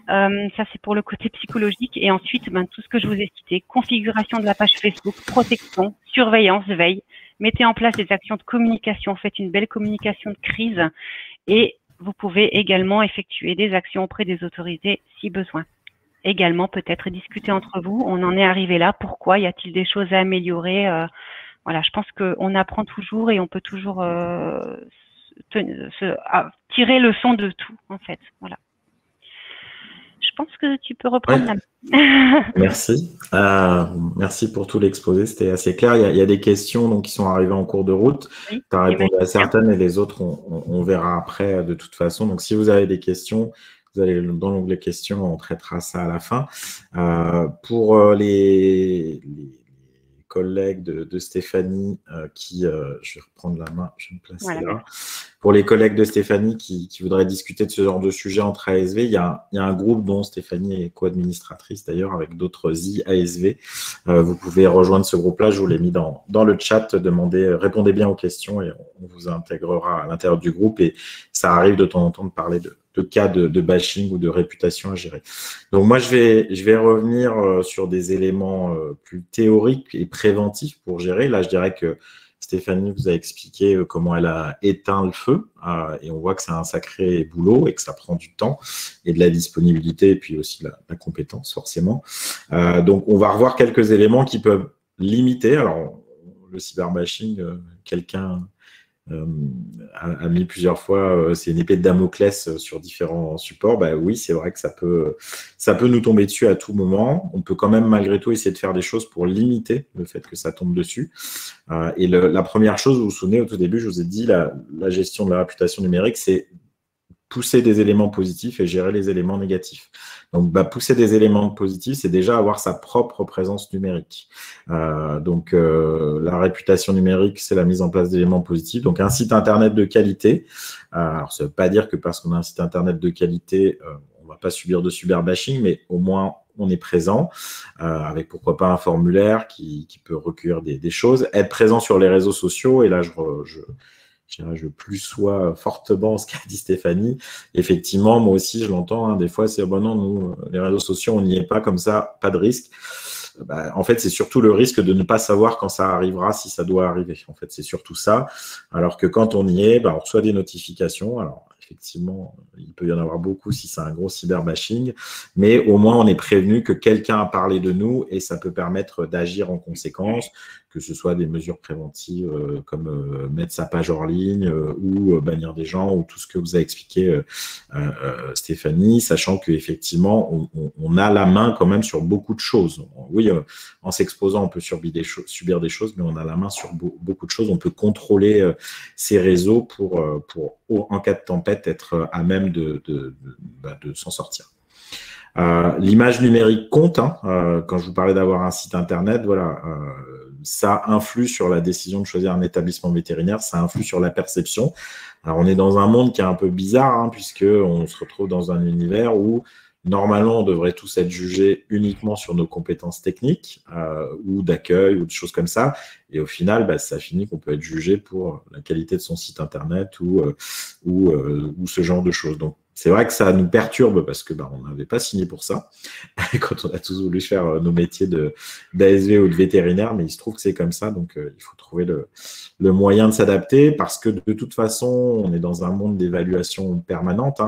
Ça, c'est pour le côté psychologique. Et ensuite, tout ce que je vous ai cité, configuration de la page Facebook, protection, surveillance, veille. Mettez en place des actions de communication. Faites une belle communication de crise. Et vous pouvez également effectuer des actions auprès des autorités si besoin. Également, peut-être discuter entre vous. On en est arrivé là. Pourquoi? Y a-t-il des choses à améliorer? Voilà, je pense qu'on apprend toujours et on peut toujours tirer leçon de tout, en fait. Voilà. Je pense que tu peux reprendre la main. Merci. Merci pour tout l'exposé, c'était assez clair. Il y a des questions donc, qui sont arrivées en cours de route. Oui, tu as répondu à certaines et les autres, on verra après de toute façon. Donc, si vous avez des questions, vous allez dans l'onglet questions, on traitera ça à la fin. Pour les collègues de Stéphanie je vais reprendre la main, je vais me placer là. Pour les collègues de Stéphanie qui voudraient discuter de ce genre de sujet entre ASV, il y a un groupe dont Stéphanie est co-administratrice d'ailleurs avec d'autres IASV. Vous pouvez rejoindre ce groupe-là, je vous l'ai mis dans le chat, répondez bien aux questions et on vous intégrera à l'intérieur du groupe et ça arrive de temps en temps de parler de cas de bashing ou de réputation à gérer. Donc moi, je vais revenir sur des éléments plus théoriques et préventifs pour gérer. Là, je dirais que Stéphanie vous a expliqué comment elle a éteint le feu et on voit que c'est un sacré boulot et que ça prend du temps et de la disponibilité et puis aussi la compétence forcément. Donc, on va revoir quelques éléments qui peuvent limiter. Alors, le cyberbashing, quelqu'un a mis plusieurs fois, c'est une épée de Damoclès sur différents supports. Bah oui, c'est vrai que ça peut nous tomber dessus à tout moment. On peut quand même malgré tout essayer de faire des choses pour limiter le fait que ça tombe dessus. Et la première chose, vous vous souvenez, au tout début, je vous ai dit, la gestion de la réputation numérique, c'est pousser des éléments positifs et gérer les éléments négatifs. Donc, pousser des éléments positifs, c'est déjà avoir sa propre présence numérique. La réputation numérique, c'est la mise en place d'éléments positifs. Donc, un site Internet de qualité. Alors, ça ne veut pas dire que parce qu'on a un site Internet de qualité, on ne va pas subir de cyberbashing, mais au moins, on est présent, avec pourquoi pas un formulaire qui peut recueillir des choses. Être présent sur les réseaux sociaux, et là, je plus sois fortement ce qu'a dit Stéphanie. Effectivement, moi aussi, je l'entends. Des fois, c'est non, nous, les réseaux sociaux, on n'y est pas comme ça, pas de risque. En fait, c'est surtout le risque de ne pas savoir quand ça arrivera, si ça doit arriver. En fait, c'est surtout ça. Alors que quand on y est, on reçoit des notifications. Alors, effectivement, il peut y en avoir beaucoup si c'est un gros cyberbashing, mais au moins, on est prévenu que quelqu'un a parlé de nous et ça peut permettre d'agir en conséquence, que ce soit des mesures préventives comme mettre sa page hors ligne ou bannir des gens ou tout ce que vous a expliqué Stéphanie, sachant qu'effectivement, on a la main quand même sur beaucoup de choses. Oui, en s'exposant, on peut subir des choses, mais on a la main sur beaucoup de choses. On peut contrôler ces réseaux pour en cas de tempête, être à même de s'en sortir. L'image numérique compte. Quand je vous parlais d'avoir un site internet, voilà, ça influe sur la décision de choisir un établissement vétérinaire, ça influe sur la perception. Alors, on est dans un monde qui est un peu bizarre, puisqu'on se retrouve dans un univers où normalement, on devrait tous être jugés uniquement sur nos compétences techniques ou d'accueil ou de choses comme ça. Et au final, ça finit qu'on peut être jugé pour la qualité de son site internet ou ce genre de choses. Donc, c'est vrai que ça nous perturbe parce que on n'avait pas signé pour ça quand on a tous voulu faire nos métiers d'ASV ou de vétérinaire, mais il se trouve que c'est comme ça. Donc, il faut trouver le moyen de s'adapter parce que de toute façon, on est dans un monde d'évaluation permanente.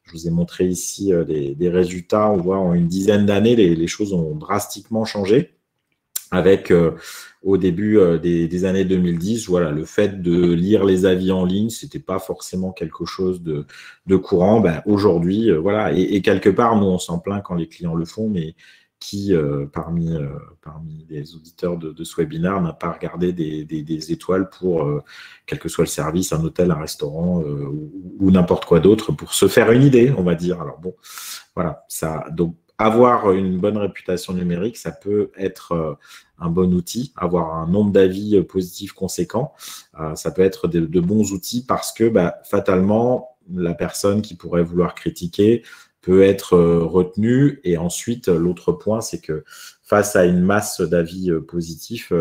Je vous ai montré ici des résultats. On voit en une dizaine d'années, les choses ont drastiquement changé. Avec au début des années 2010, voilà, le fait de lire les avis en ligne, c'était pas forcément quelque chose de courant. Aujourd'hui, voilà, et quelque part, nous on s'en plaint quand les clients le font, mais qui parmi les auditeurs de ce webinaire n'a pas regardé des étoiles pour quel que soit le service, un hôtel, un restaurant ou n'importe quoi d'autre, pour se faire une idée, on va dire. Alors bon, voilà, ça. Donc avoir une bonne réputation numérique, ça peut être un bon outil, avoir un nombre d'avis positifs conséquent, ça peut être de bons outils parce que fatalement, la personne qui pourrait vouloir critiquer peut être retenue. Et ensuite, l'autre point, c'est que face à une masse d'avis positifs,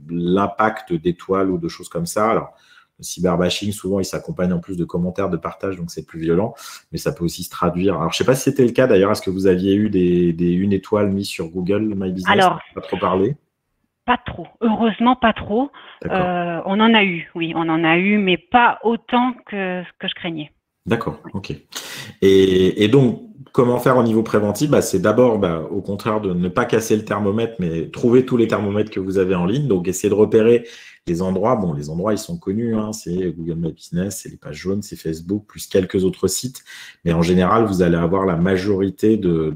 l'impact d'étoiles ou de choses comme ça, alors Le cyberbashing, souvent, il s'accompagne en plus de commentaires, de partages, donc c'est plus violent, mais ça peut aussi se traduire. Alors, je ne sais pas si c'était le cas d'ailleurs. Est-ce que vous aviez eu des 1 étoile mises sur Google My Business? Alors, pas trop parlé? pas trop. Heureusement, pas trop. On en a eu, oui, on en a eu, mais pas autant que ce que je craignais. D'accord, ok. Et donc, comment faire au niveau préventif? C'est d'abord, au contraire, de ne pas casser le thermomètre, mais trouver tous les thermomètres que vous avez en ligne. Donc, essayer de repérer les endroits. Bon, les endroits, ils sont connus. C'est Google My Business, c'est les pages jaunes, c'est Facebook, plus quelques autres sites. Mais en général, vous allez avoir la majorité de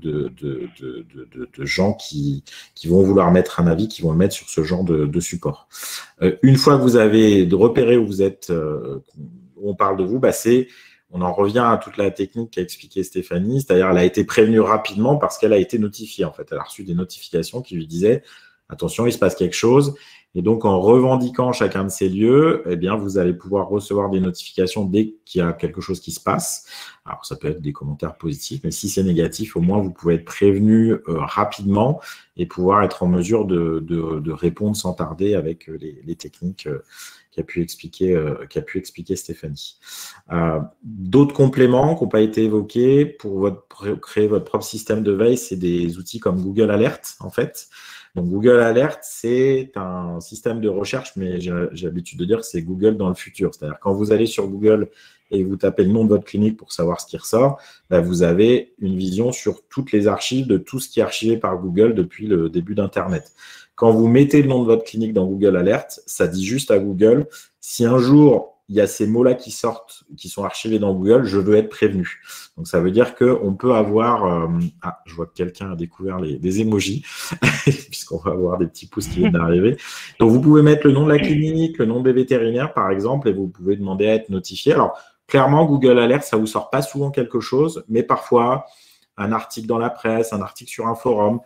gens qui vont vouloir mettre un avis, qui vont le mettre sur ce genre de support. Une fois que vous avez repéré où vous êtes, où on parle de vous, on en revient à toute la technique qu'a expliqué Stéphanie, c'est-à-dire elle a été prévenue rapidement parce qu'elle a été notifiée. En fait, elle a reçu des notifications qui lui disaient « Attention, il se passe quelque chose ». Et donc, en revendiquant chacun de ces lieux, eh bien, vous allez pouvoir recevoir des notifications dès qu'il y a quelque chose qui se passe. Alors, ça peut être des commentaires positifs, mais si c'est négatif, au moins, vous pouvez être prévenu rapidement et pouvoir être en mesure de répondre sans tarder avec les techniques qu'a pu expliquer Stéphanie. D'autres compléments qui n'ont pas été évoqués pour créer votre propre système de veille, c'est des outils comme Google Alert, en fait. Donc, Google Alert, c'est un système de recherche, mais j'ai l'habitude de dire que c'est Google dans le futur. C'est-à-dire quand vous allez sur Google et vous tapez le nom de votre clinique pour savoir ce qui ressort, vous avez une vision sur toutes les archives de tout ce qui est archivé par Google depuis le début d'Internet. Quand vous mettez le nom de votre clinique dans Google Alert, ça dit juste à Google, si un jour il y a ces mots-là qui sortent, qui sont archivés dans Google, je veux être prévenu. Donc, ça veut dire qu'on peut avoir… je vois que quelqu'un a découvert des emojis, puisqu'on va avoir des petits pouces qui viennent d'arriver. Donc, vous pouvez mettre le nom de la clinique, le nom des vétérinaires, par exemple, et vous pouvez demander à être notifié. Alors, clairement, Google Alert, ça ne vous sort pas souvent quelque chose, mais parfois, un article dans la presse, un article sur un forum.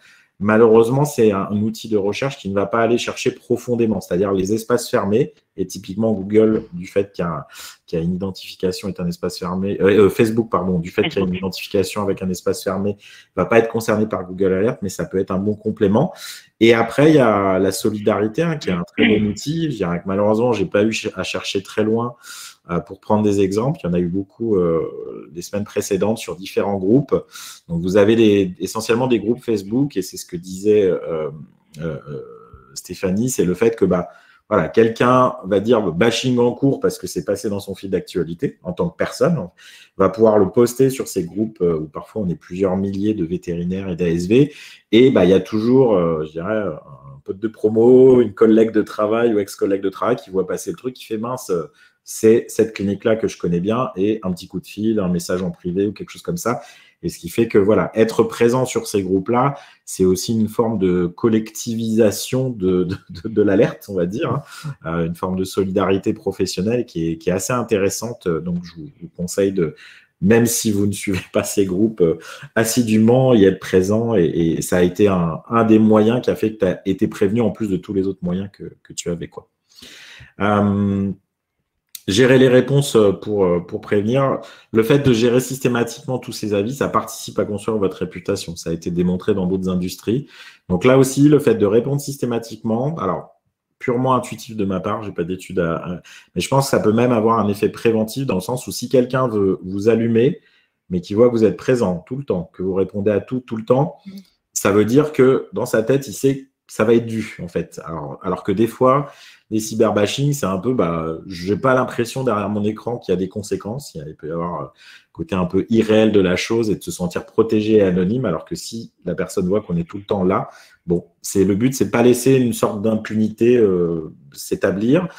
Malheureusement, c'est un outil de recherche qui ne va pas aller chercher profondément, c'est-à-dire les espaces fermés. Et typiquement, Google, du fait qu'il y a une identification est un espace fermé, Facebook, pardon, du fait qu'il y a une identification avec un espace fermé, ne va pas être concerné par Google Alert, mais ça peut être un bon complément. Et après, il y a la solidarité, qui est un très bon outil. Je dirais que malheureusement, je n'ai pas eu à chercher très loin pour prendre des exemples. Il y en a eu beaucoup les semaines précédentes sur différents groupes. Donc, vous avez essentiellement des groupes Facebook, et c'est ce que disait Stéphanie, c'est le fait que voilà, quelqu'un va dire bashing en cours parce que c'est passé dans son fil d'actualité en tant que personne. On va pouvoir le poster sur ces groupes où parfois on est plusieurs milliers de vétérinaires et d'ASV. Et il y a toujours, je dirais, un pote de promo, une collègue de travail ou ex-collègue de travail qui voit passer le truc, qui fait mince, c'est cette clinique-là que je connais bien, et un petit coup de fil, un message en privé ou quelque chose comme ça. Et ce qui fait que, voilà, être présent sur ces groupes-là, c'est aussi une forme de collectivisation de l'alerte, on va dire, une forme de solidarité professionnelle qui est assez intéressante. Donc, je vous conseille même si vous ne suivez pas ces groupes assidûment, y être présent. Et ça a été un des moyens qui a fait que tu as été prévenu en plus de tous les autres moyens que tu avais, quoi. Gérer les réponses pour prévenir. Le fait de gérer systématiquement tous ces avis, ça participe à construire votre réputation. Ça a été démontré dans d'autres industries. Donc là aussi, le fait de répondre systématiquement, alors purement intuitif de ma part, je n'ai pas d'études mais je pense que ça peut même avoir un effet préventif dans le sens où si quelqu'un veut vous allumer, mais qui voit que vous êtes présent tout le temps, que vous répondez à tout le temps, ça veut dire que dans sa tête, il sait que ça va être dû, en fait. Alors que des fois, les cyberbashing, c'est un peu, je n'ai pas l'impression derrière mon écran qu'il y a des conséquences. Il peut y avoir un côté un peu irréel de la chose et de se sentir protégé et anonyme, alors que si la personne voit qu'on est tout le temps là, le but, c'est de pas laisser une sorte d'impunité s'établir.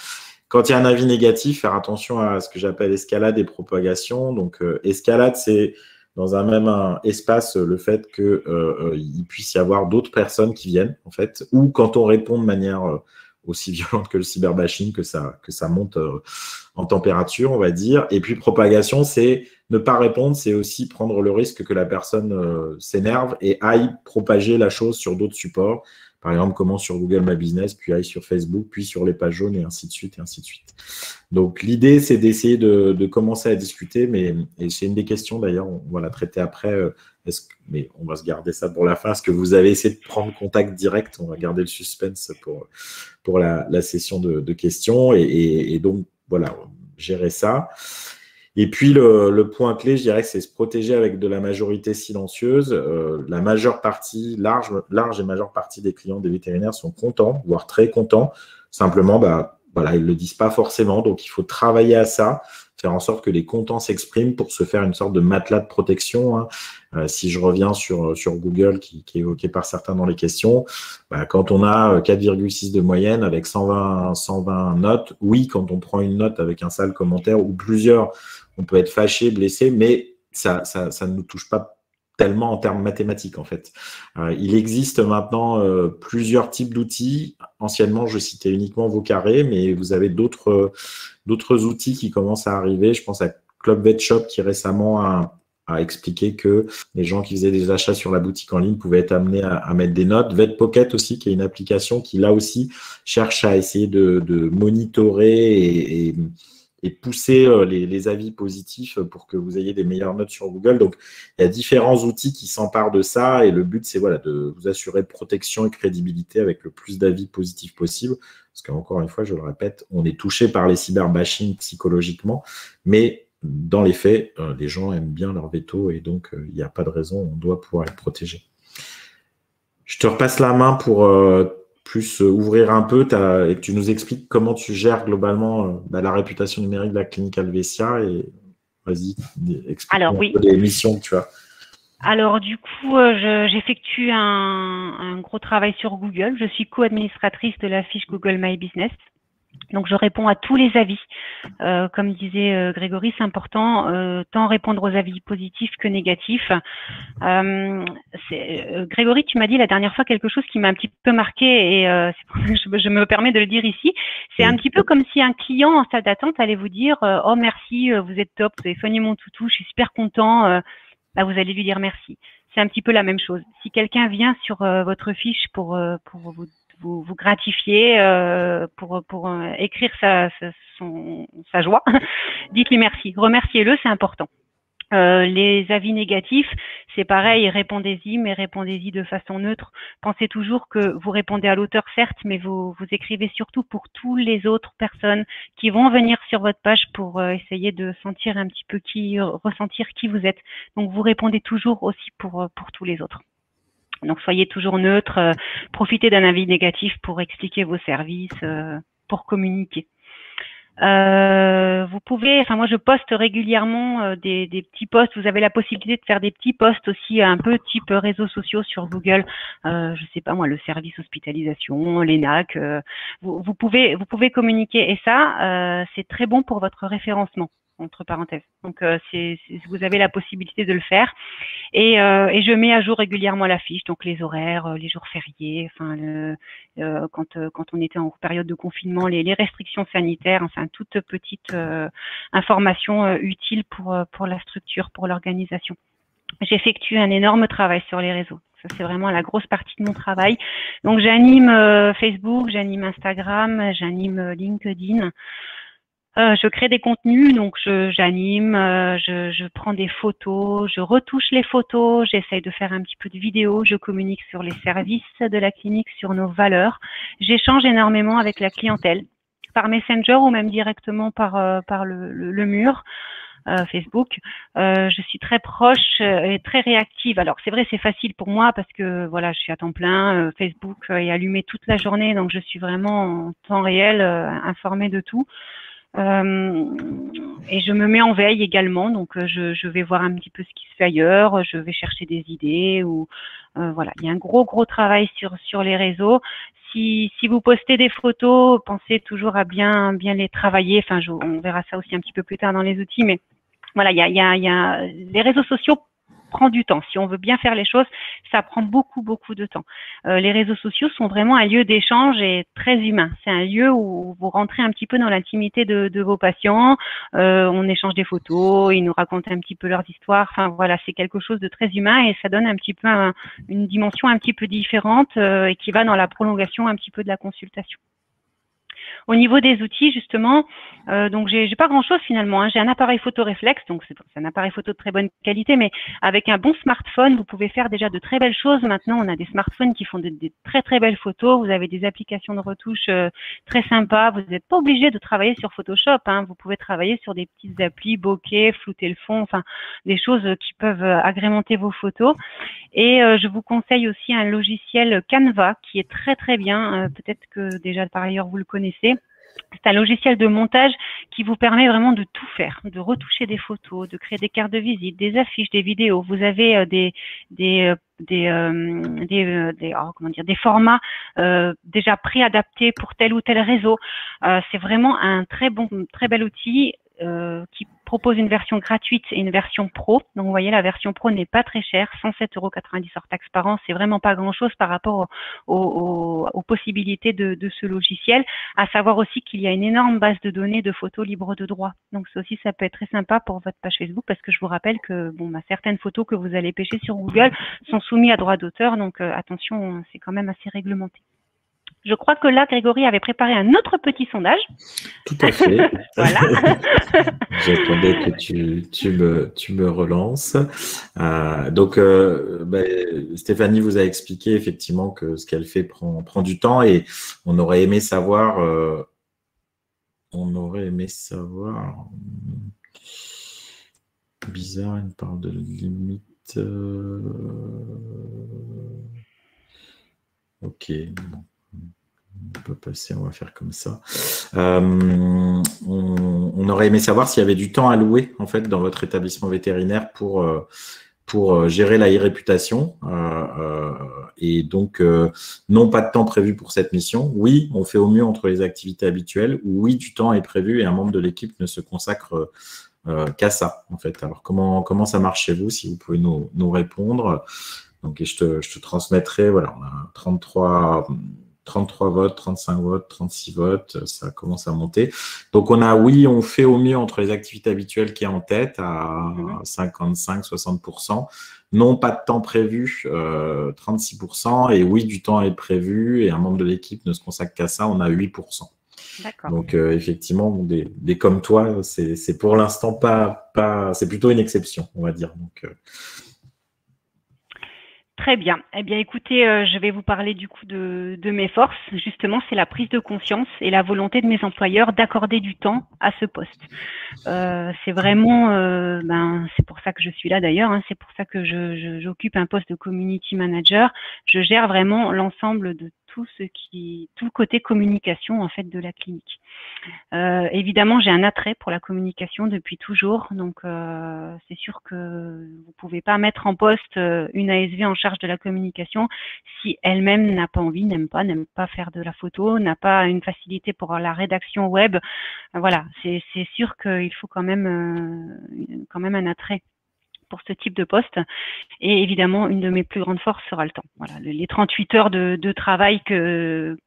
Quand il y a un avis négatif, faire attention à ce que j'appelle escalade et propagation. Donc, escalade, c'est dans un même espace le fait qu'il puisse y avoir d'autres personnes qui viennent, en fait, ou quand on répond de manière aussi violente que le cyberbashing, que ça monte en température, on va dire. Et puis, propagation, c'est ne pas répondre, c'est aussi prendre le risque que la personne s'énerve et aille propager la chose sur d'autres supports. Par exemple, commence sur Google My Business, puis aille sur Facebook, puis sur les pages jaunes, et ainsi de suite, et ainsi de suite. Donc, l'idée, c'est d'essayer de commencer à discuter, et c'est une des questions, d'ailleurs, on va la traiter après, mais on va se garder ça pour la fin. Est-ce que vous avez essayé de prendre contact direct? On va garder le suspense pour la session de questions. Et donc, voilà, gérer ça. Et puis, le point clé, je dirais que c'est se protéger avec de la majorité silencieuse. La majeure partie, large et majeure partie des clients des vétérinaires sont contents, voire très contents. Simplement, bah, voilà, ils ne le disent pas forcément. Donc, il faut travailler à ça, faire en sorte que les contents s'expriment pour se faire une sorte de matelas de protection, hein. Si je reviens sur Google, qui est évoqué par certains dans les questions, bah, quand on a 4,6 de moyenne avec 120 notes, oui, quand on prend une note avec un sale commentaire ou plusieurs, on peut être fâché, blessé, mais ça ne nous touche pas tellement en termes mathématiques, en fait. Il existe maintenant plusieurs types d'outils. Anciennement, je citais uniquement Vocaré, mais vous avez d'autres outils qui commencent à arriver. Je pense à Club Vet Shop qui récemment a expliqué que les gens qui faisaient des achats sur la boutique en ligne pouvaient être amenés à mettre des notes. Vet Pocket aussi, qui est une application qui, là aussi, cherche à essayer de monitorer et pousser les avis positifs pour que vous ayez des meilleures notes sur Google. Donc, il y a différents outils qui s'emparent de ça et le but, c'est voilà, de vous assurer protection et crédibilité avec le plus d'avis positifs possible. Parce qu'encore une fois, je le répète, on est touché par les cyberbashing psychologiquement, mais dans les faits, les gens aiment bien leur veto et donc il n'y a pas de raison, on doit pouvoir être protégé. Je te repasse la main pour plus ouvrir un peu et que tu nous expliques comment tu gères globalement la réputation numérique de la clinique Helvetia. Et vas-y, explique-nous un peu les missions que tu as. Alors du coup, j'effectue un gros travail sur Google. Je suis co-administratrice de la fiche Google My Business. Donc, je réponds à tous les avis. Comme disait Grégory, c'est important, tant répondre aux avis positifs que négatifs. Grégory, tu m'as dit la dernière fois quelque chose qui m'a un petit peu marqué et c'est pour ça que je me permets de le dire ici. C'est un petit peu comme si un client en salle d'attente allait vous dire « Oh, merci, vous êtes top, vous avez soigné mon toutou, je suis super content. Bah, vous allez lui dire merci. C'est un petit peu la même chose. Si quelqu'un vient sur votre fiche pour vous gratifier, pour écrire sa joie, dites-lui merci. Remerciez-le, c'est important. Les avis négatifs, c'est pareil, répondez-y, mais répondez-y de façon neutre. Pensez toujours que vous répondez à l'auteur, certes, mais vous écrivez surtout pour tous les autres personnes qui vont venir sur votre page pour essayer de sentir un petit peu ressentir qui vous êtes. Donc, vous répondez toujours aussi pour tous les autres. Donc, soyez toujours neutre, profitez d'un avis négatif pour expliquer vos services, pour communiquer. Vous pouvez, enfin moi je poste régulièrement des petits posts. Vous avez la possibilité de faire des petits posts aussi un peu type réseaux sociaux sur Google. Je sais pas moi, le service hospitalisation, l'ENAC. Vous pouvez communiquer et ça c'est très bon pour votre référencement entre parenthèses. Donc vous avez la possibilité de le faire et je mets à jour régulièrement la fiche, donc les horaires, les jours fériés, enfin quand on était en période de confinement, les restrictions sanitaires, enfin toute petite information utile pour la structure, pour l'organisation. J'effectue un énorme travail sur les réseaux. Ça, c'est vraiment la grosse partie de mon travail. Donc, j'anime Facebook, j'anime Instagram, j'anime LinkedIn. Je crée des contenus, donc j'anime, je prends des photos, je retouche les photos, j'essaye de faire un petit peu de vidéos, je communique sur les services de la clinique, sur nos valeurs. J'échange énormément avec la clientèle, par Messenger ou même directement par le mur. Facebook, je suis très proche et très réactive. Alors c'est vrai, c'est facile pour moi parce que voilà, je suis à temps plein, Facebook est allumé toute la journée, donc je suis vraiment en temps réel informée de tout. Et je me mets en veille également, donc je vais voir un petit peu ce qui se fait ailleurs, je vais chercher des idées ou voilà, il y a un gros travail sur les réseaux. Si vous postez des photos, pensez toujours à bien les travailler. Enfin, on verra ça aussi un petit peu plus tard dans les outils, mais voilà, il y a les réseaux sociaux prend du temps. Si on veut bien faire les choses, ça prend beaucoup de temps. Les réseaux sociaux sont vraiment un lieu d'échange et très humain. C'est un lieu où vous rentrez un petit peu dans l'intimité de vos patients. On échange des photos, ils nous racontent un petit peu leurs histoires. Enfin voilà, c'est quelque chose de très humain et ça donne un petit peu une dimension un petit peu différente et qui va dans la prolongation un petit peu de la consultation. Au niveau des outils, justement, donc j'ai pas grand-chose finalement, hein. J'ai un appareil photo réflexe, donc c'est un appareil photo de très bonne qualité, mais avec un bon smartphone, vous pouvez faire déjà de très belles choses. Maintenant, on a des smartphones qui font des très très belles photos. Vous avez des applications de retouche très sympas. Vous n'êtes pas obligé de travailler sur Photoshop, hein. Vous pouvez travailler sur des petites applis, bokeh, flouter le fond, enfin des choses qui peuvent agrémenter vos photos. Et je vous conseille aussi un logiciel Canva qui est très très bien. Peut-être que déjà par ailleurs vous le connaissez. C'est un logiciel de montage qui vous permet vraiment de tout faire, de retoucher des photos, de créer des cartes de visite, des affiches, des vidéos. Vous avez des formats déjà préadaptés pour tel ou tel réseau. C'est vraiment un très bel outil qui propose une version gratuite et une version pro. Donc, vous voyez, la version pro n'est pas très chère, 107,90 € hors taxe par an. C'est vraiment pas grand-chose par rapport aux possibilités de ce logiciel. À savoir aussi qu'il y a une énorme base de données de photos libres de droit. Donc, ça aussi, ça peut être très sympa pour votre page Facebook parce que je vous rappelle que certaines photos que vous allez pêcher sur Google sont soumises à droit d'auteur. Donc, attention, c'est quand même assez réglementé. Je crois que là, Grégory avait préparé un autre petit sondage. Tout à fait. Voilà. J'attendais que tu me relances. Stéphanie vous a expliqué effectivement que ce qu'elle fait prend du temps et on aurait aimé savoir. Bizarre, une part de limite. Ok. Bon. On peut passer, on va faire comme ça. On aurait aimé savoir s'il y avait du temps alloué en fait dans votre établissement vétérinaire pour gérer la e-réputation. Et donc, non, pas de temps prévu pour cette mission. Oui, on fait au mieux entre les activités habituelles. Oui, du temps est prévu et un membre de l'équipe ne se consacre qu'à ça, en fait. Alors, comment ça marche chez vous, si vous pouvez nous répondre. Donc, et je te transmettrai, voilà, on a 33 votes, 35 votes, 36 votes, ça commence à monter. Donc, on fait au mieux entre les activités habituelles qui est en tête à 55-60%. Non, pas de temps prévu, 36%. Et oui, du temps est prévu et un membre de l'équipe ne se consacre qu'à ça, on a 8%. Donc, effectivement, des comme toi, c'est pour l'instant c'est plutôt une exception, on va dire. Donc, très bien. Eh bien, écoutez, je vais vous parler du coup de mes forces. Justement, c'est la prise de conscience et la volonté de mes employeurs d'accorder du temps à ce poste. C'est vraiment, c'est pour ça que je suis là d'ailleurs. Hein, c'est pour ça que j'occupe un poste de community manager. Je gère vraiment l'ensemble de tout le côté communication en fait de la clinique. Évidemment, j'ai un attrait pour la communication depuis toujours, donc c'est sûr que vous pouvez pas mettre en poste une ASV en charge de la communication si elle-même n'a pas envie, n'aime pas faire de la photo, n'a pas une facilité pour la rédaction web. Voilà, c'est sûr qu'il faut quand même un attrait pour ce type de poste. Et évidemment, une de mes plus grandes forces sera le temps. Voilà, les 38 heures de travail que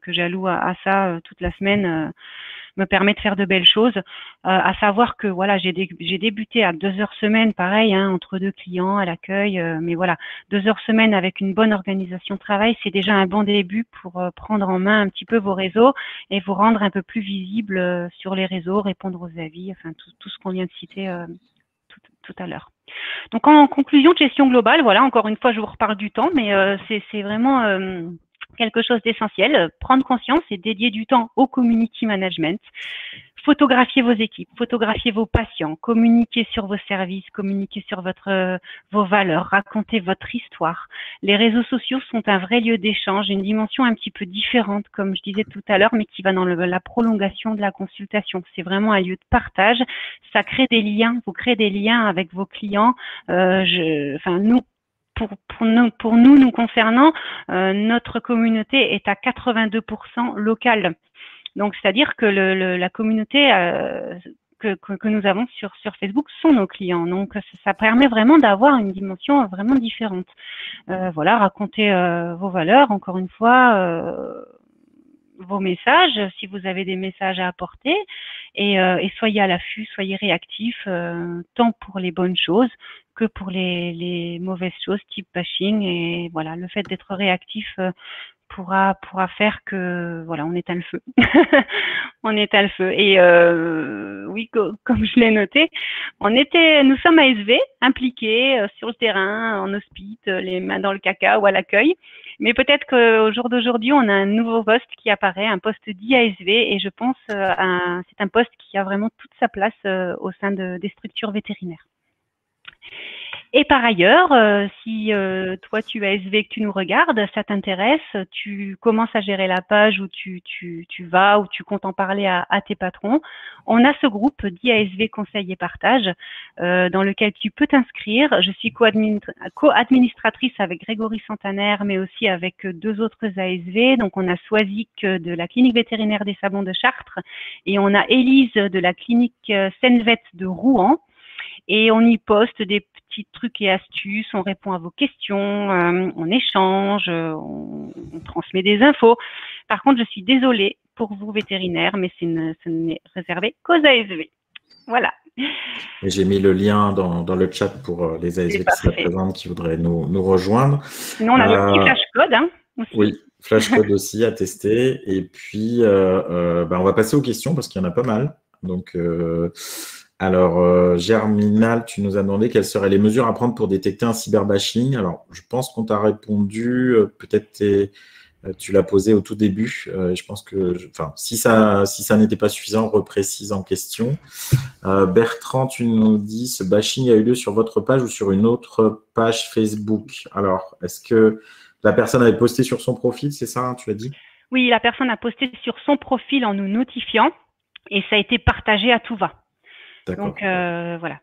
j'alloue à ça toute la semaine me permet de faire de belles choses. À savoir que voilà, j'ai débuté à 2 heures semaine, pareil, hein, entre 2 clients à l'accueil. Mais voilà, 2 heures semaine avec une bonne organisation de travail, c'est déjà un bon début pour prendre en main un petit peu vos réseaux et vous rendre un peu plus visible sur les réseaux, répondre aux avis, enfin tout ce qu'on vient de citer tout à l'heure. Donc, en conclusion de gestion globale, voilà, encore une fois, je vous reparle du temps, mais c'est vraiment quelque chose d'essentiel. Prendre conscience et dédier du temps au community management. Photographier vos équipes, photographier vos patients, communiquer sur vos services, communiquer sur vos valeurs, raconter votre histoire. Les réseaux sociaux sont un vrai lieu d'échange, une dimension un petit peu différente, comme je disais tout à l'heure, mais qui va dans la prolongation de la consultation. C'est vraiment un lieu de partage. Ça crée des liens. Vous créez des liens avec vos clients. Pour nous concernant, notre communauté est à 82% locale. Donc, c'est-à-dire que la communauté que nous avons sur Facebook sont nos clients. Donc, ça permet vraiment d'avoir une dimension vraiment différente. Voilà, racontez vos valeurs, encore une fois, vos messages, si vous avez des messages à apporter, et soyez à l'affût, soyez réactifs, tant pour les bonnes choses que pour les mauvaises choses type bashing. Et voilà, le fait d'être réactif pourra faire que voilà, on éteint le feu. On éteint le feu. Et oui, comme je l'ai noté, nous sommes ASV impliqués sur le terrain, en hospice, les mains dans le caca ou à l'accueil. Mais peut-être qu'au jour d'aujourd'hui, on a un nouveau poste qui apparaît, un poste d'IASV, et je pense c'est un poste qui a vraiment toute sa place au sein des structures vétérinaires. Et par ailleurs, si toi tu es ASV et que tu nous regardes, ça t'intéresse, tu commences à gérer la page où tu vas, où tu comptes en parler à tes patrons, on a ce groupe d'IASV Conseil et Partage dans lequel tu peux t'inscrire. Je suis co-administratrice avec Grégory Santaner, mais aussi avec deux autres ASV. Donc on a Soisic de la clinique vétérinaire des Sablons de Chartres et on a Élise de la clinique Senvet de Rouen. Et on y poste des petits trucs et astuces, on répond à vos questions, on échange, on transmet des infos. Par contre, je suis désolée pour vous vétérinaires, mais ce n'est réservé qu'aux ASV. Voilà. Et j'ai mis le lien dans le chat pour les ASV qui seraient présents, qui voudraient nous rejoindre. Sinon, on a le petit flashcode aussi. Oui, flashcode aussi à tester. Et puis, on va passer aux questions parce qu'il y en a pas mal. Donc, alors, Germinal, tu nous as demandé quelles seraient les mesures à prendre pour détecter un cyberbashing. Alors, je pense qu'on t'a répondu, peut-être tu l'as posé au tout début. Je pense que, si ça n'était pas suffisant, reprécise en question. Bertrand, tu nous dis, ce bashing a eu lieu sur votre page ou sur une autre page Facebook? Alors, est-ce que la personne avait posté sur son profil, c'est ça, tu as dit? Oui, la personne a posté sur son profil en nous notifiant et ça a été partagé à tout va. Donc, voilà.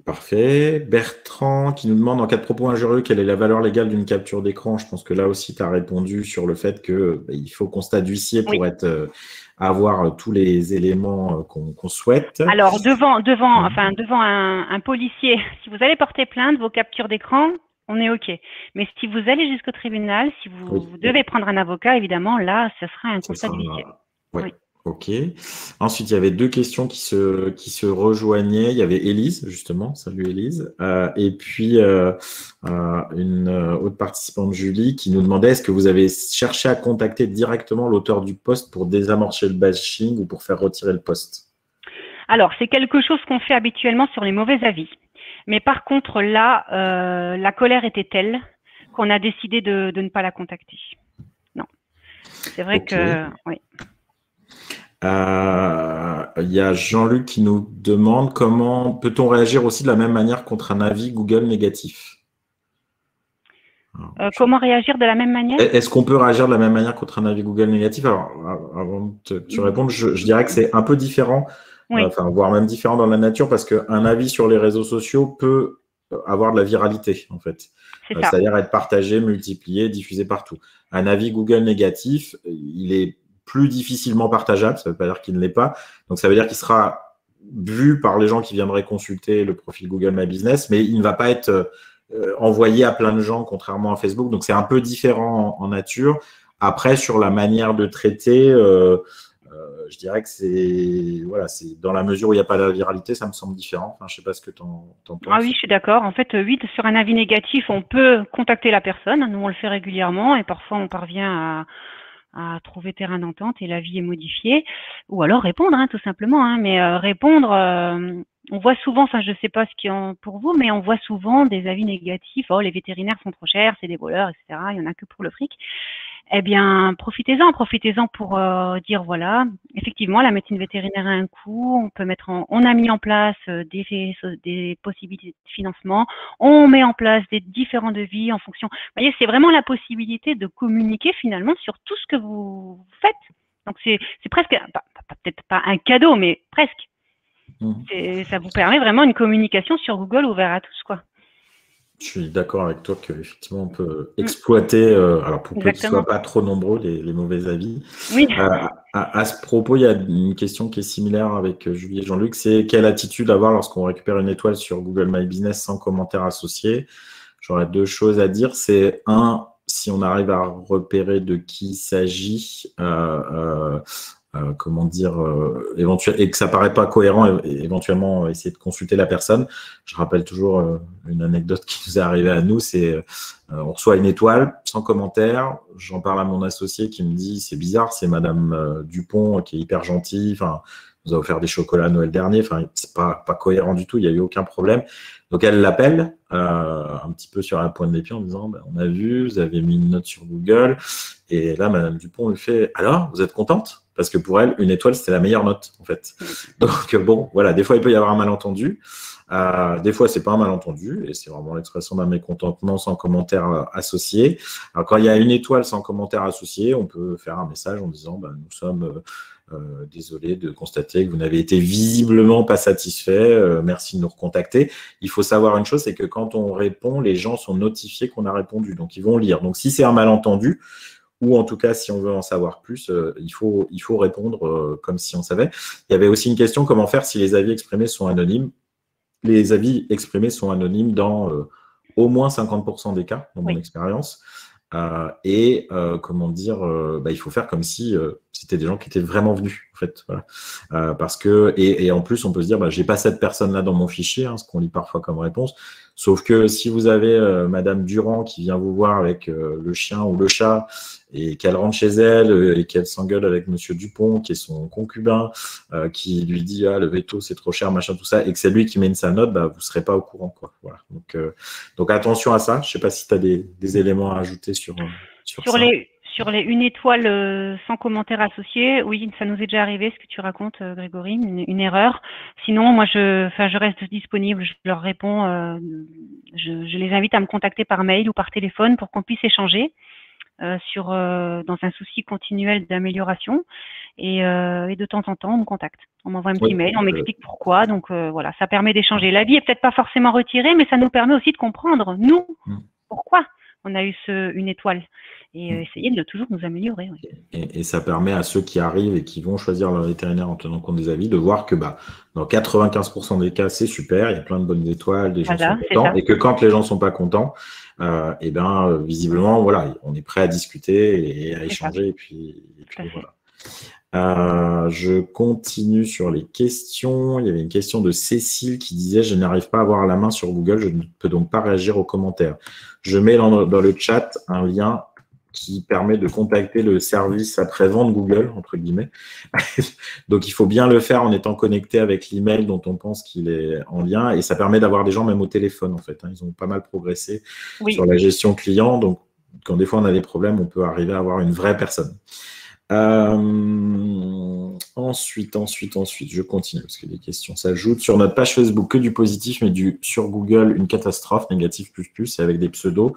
Parfait. Bertrand qui nous demande en cas de propos injurieux, quelle est la valeur légale d'une capture d'écran? Je pense que là aussi, tu as répondu sur le fait qu'il faut constat d'huissier pour avoir tous les éléments qu'on souhaite. Alors, devant un policier, si vous allez porter plainte, vos captures d'écran, on est OK. Mais si vous allez jusqu'au tribunal, si vous devez prendre un avocat, évidemment, là, ce sera un constat d'huissier. Oui. OK. Ensuite, il y avait deux questions qui se rejoignaient. Il y avait Élise, justement. Salut Élise. Et puis, une autre participante, Julie, qui nous demandait est-ce que vous avez cherché à contacter directement l'auteur du post pour désamorcer le bashing ou pour faire retirer le post? Alors, c'est quelque chose qu'on fait habituellement sur les mauvais avis. Mais par contre, là, la colère était telle qu'on a décidé de ne pas la contacter. Non. C'est vrai que… Oui. Il y a Jean-Luc qui nous demande comment peut-on réagir aussi de la même manière contre un avis Google négatif? Comment réagir de la même manière? Est-ce qu'on peut réagir de la même manière contre un avis Google négatif? Alors, avant que tu répondes, je dirais que c'est un peu différent, voire même différent dans la nature, parce qu'un avis sur les réseaux sociaux peut avoir de la viralité, en fait. C'est-à-dire être partagé, multiplié, diffusé partout. Un avis Google négatif, il est plus difficilement partageable, ça ne veut pas dire qu'il ne l'est pas. Donc, ça veut dire qu'il sera vu par les gens qui viendraient consulter le profil Google My Business, mais il ne va pas être envoyé à plein de gens, contrairement à Facebook. Donc, c'est un peu différent en nature. Après, sur la manière de traiter, je dirais que c'est dans la mesure où il n'y a pas de viralité, ça me semble différent. Enfin, je ne sais pas ce que tu en penses. Ah oui, je suis d'accord. En fait, sur un avis négatif, on peut contacter la personne. Nous, on le fait régulièrement et parfois, on parvient à trouver terrain d'entente et l'avis est modifié. Ou alors répondre, tout simplement. Mais répondre, on voit souvent, je ne sais pas ce qu'il y a pour vous, mais on voit souvent des avis négatifs. Oh, les vétérinaires sont trop chers, c'est des voleurs, etc. Il n'y en a que pour le fric. Eh bien, profitez-en pour dire voilà, effectivement, la médecine vétérinaire a un coût. On a mis en place des possibilités de financement. On met en place des différents devis en fonction. Vous voyez, c'est vraiment la possibilité de communiquer finalement sur tout ce que vous faites. Donc c'est presque, peut-être pas un cadeau, mais presque. Ça vous permet vraiment une communication sur Google ouvert à tous, quoi. Je suis d'accord avec toi qu'effectivement, on peut exploiter, alors pour peu qu'ils ne soient pas trop nombreux, les mauvais avis. Oui. À ce propos, il y a une question qui est similaire avec Julie et Jean-Luc, c'est quelle attitude avoir lorsqu'on récupère une étoile sur Google My Business sans commentaire associé? J'aurais deux choses à dire. C'est si on arrive à repérer de qui il s'agit, comment dire, et que ça paraît pas cohérent, éventuellement essayer de consulter la personne. Je rappelle toujours une anecdote qui nous est arrivée à nous, c'est on reçoit une étoile sans commentaire, j'en parle à mon associé qui me dit c'est bizarre, c'est Madame Dupont qui est hyper gentille, enfin, nous a offert des chocolats à Noël dernier, enfin, c'est pas cohérent du tout, il n'y a eu aucun problème. Donc elle l'appelle un petit peu sur la pointe des pieds en disant on a vu, vous avez mis une note sur Google, et là Madame Dupont lui fait alors, vous êtes contente? Parce que pour elle, une étoile, c'était la meilleure note, en fait. Donc, bon, voilà, des fois, il peut y avoir un malentendu. Des fois, c'est pas un malentendu, et c'est vraiment l'expression d'un mécontentement sans commentaire associé. Alors, quand il y a une étoile sans commentaire associé, on peut faire un message en disant nous sommes désolés de constater que vous n'avez été visiblement pas satisfait, merci de nous recontacter. Il faut savoir une chose, c'est que quand on répond, les gens sont notifiés qu'on a répondu, donc ils vont lire. Donc, si c'est un malentendu, ou en tout cas, si on veut en savoir plus, il faut répondre comme si on savait. Il y avait aussi une question, comment faire si les avis exprimés sont anonymes? Les avis exprimés sont anonymes dans au moins 50% des cas, dans mon expérience. Comment dire, il faut faire comme si c'était des gens qui étaient vraiment venus, en fait. Voilà. Parce que, et en plus, on peut se dire, j'ai pas cette personne-là dans mon fichier, ce qu'on lit parfois comme réponse. Sauf que si vous avez Madame Durand qui vient vous voir avec le chien ou le chat et qu'elle rentre chez elle et qu'elle s'engueule avec Monsieur Dupont, qui est son concubin, qui lui dit le veto c'est trop cher, machin, tout ça, et que c'est lui qui mène sa note, vous serez pas au courant, quoi. Voilà. Donc attention à ça. Je sais pas si tu as des éléments à ajouter sur ça. Sur les une étoile sans commentaire associé, oui, ça nous est déjà arrivé, ce que tu racontes, Grégory, une erreur. Sinon, moi, je reste disponible, je leur réponds, je les invite à me contacter par mail ou par téléphone pour qu'on puisse échanger dans un souci continuel d'amélioration. Et de temps en temps, on me contacte. On m'envoie un petit mail, on m'explique pourquoi. Donc voilà, ça permet d'échanger. L'avis est peut-être pas forcément retiré, mais ça nous permet aussi de comprendre, nous, pourquoi on a eu une étoile. Et essayer de toujours nous améliorer. Oui. Et ça permet à ceux qui arrivent et qui vont choisir leur vétérinaire en tenant compte des avis de voir que dans 95% des cas, c'est super, il y a plein de bonnes étoiles, des gens sont contents, et que quand les gens ne sont pas contents, visiblement, voilà, on est prêt à discuter et à échanger. Et puis voilà. Je continue sur les questions. Il y avait une question de Cécile qui disait « Je n'arrive pas à avoir la main sur Google, je ne peux donc pas réagir aux commentaires. Je mets dans le chat un lien qui permet de contacter le service après-vente Google, entre guillemets. Donc, il faut bien le faire en étant connecté avec l'email dont on pense qu'il est en lien. Et ça permet d'avoir des gens même au téléphone, en fait. Ils ont pas mal progressé sur la gestion client. Donc, quand des fois on a des problèmes, on peut arriver à avoir une vraie personne. Ensuite, je continue parce que les questions s'ajoutent. Sur notre page Facebook, que du positif, mais sur Google, une catastrophe, négatif ++, et avec des pseudos.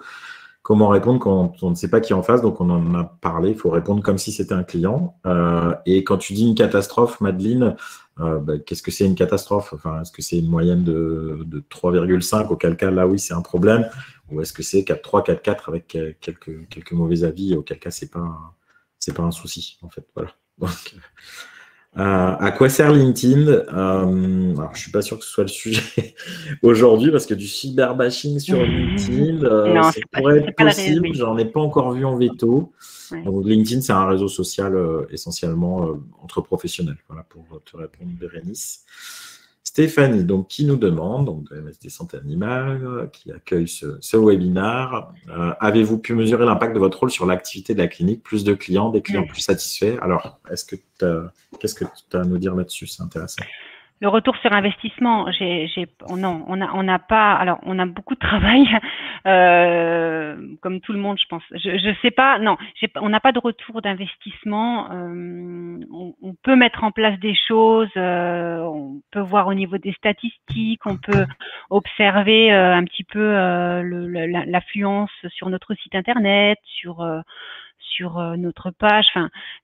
Comment répondre quand on ne sait pas qui est en face? Donc, on en a parlé. Il faut répondre comme si c'était un client. Et quand tu dis une catastrophe, Madeleine, qu'est-ce que c'est une catastrophe? Enfin, est-ce que c'est une moyenne de 3,5? Auquel cas, là, oui, c'est un problème. Ou est-ce que c'est 4,3, 4,4 avec quelques mauvais avis? Auquel cas, c'est pas un souci, en fait. Voilà. Donc, à quoi sert LinkedIn? Alors, je suis pas sûr que ce soit le sujet aujourd'hui parce que du cyberbashing sur LinkedIn, ça pourrait être possible. J'en ai pas encore vu en veto. Ouais. Donc, LinkedIn, c'est un réseau social essentiellement entre professionnels. Voilà pour te répondre, Bérénice. Stéphanie, donc, qui nous demande, donc de MSD Santé Animale, qui accueille ce webinaire, avez-vous pu mesurer l'impact de votre rôle sur l'activité de la clinique? Plus de clients, des clients plus satisfaits? Alors, qu'est-ce que tu as à nous dire là-dessus? C'est intéressant. Le retour sur investissement, on n'a pas. Alors, on a beaucoup de travail, comme tout le monde, je pense. Je sais pas. Non, on n'a pas de retour d'investissement. On peut mettre en place des choses. On peut voir au niveau des statistiques. On peut observer un petit peu l'affluence sur notre site internet, sur notre page,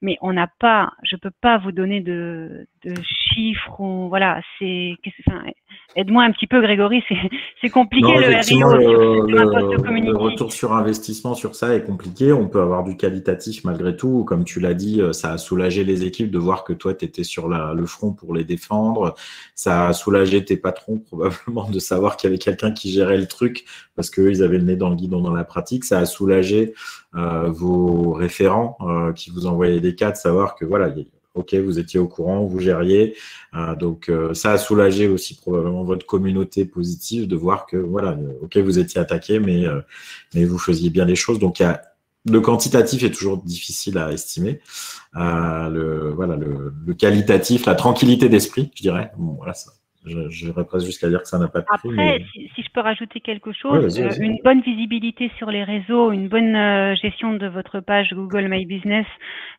mais on n'a pas, je peux pas vous donner de chiffres ou voilà, aide-moi un petit peu, Grégory, c'est compliqué. Non, effectivement, le retour sur investissement sur ça est compliqué. On peut avoir du qualitatif malgré tout. Comme tu l'as dit, ça a soulagé les équipes de voir que toi, tu étais sur le front pour les défendre. Ça a soulagé tes patrons probablement de savoir qu'il y avait quelqu'un qui gérait le truc parce qu'eux, ils avaient le nez dans le guidon dans la pratique. Ça a soulagé vos référents qui vous envoyaient des cas, de savoir que voilà, OK, vous étiez au courant, vous gériez. Donc, ça a soulagé aussi probablement votre communauté positive de voir que, voilà, OK, vous étiez attaqué, mais vous faisiez bien les choses. Donc, le quantitatif est toujours difficile à estimer. Le qualitatif, la tranquillité d'esprit, je dirais. Bon, voilà, ça. J'irais presque jusqu'à dire que ça n'a pas de prix. Après, Mais... si je peux rajouter quelque chose, Ouais, vas-y. une bonne visibilité sur les réseaux, une bonne gestion de votre page Google My Business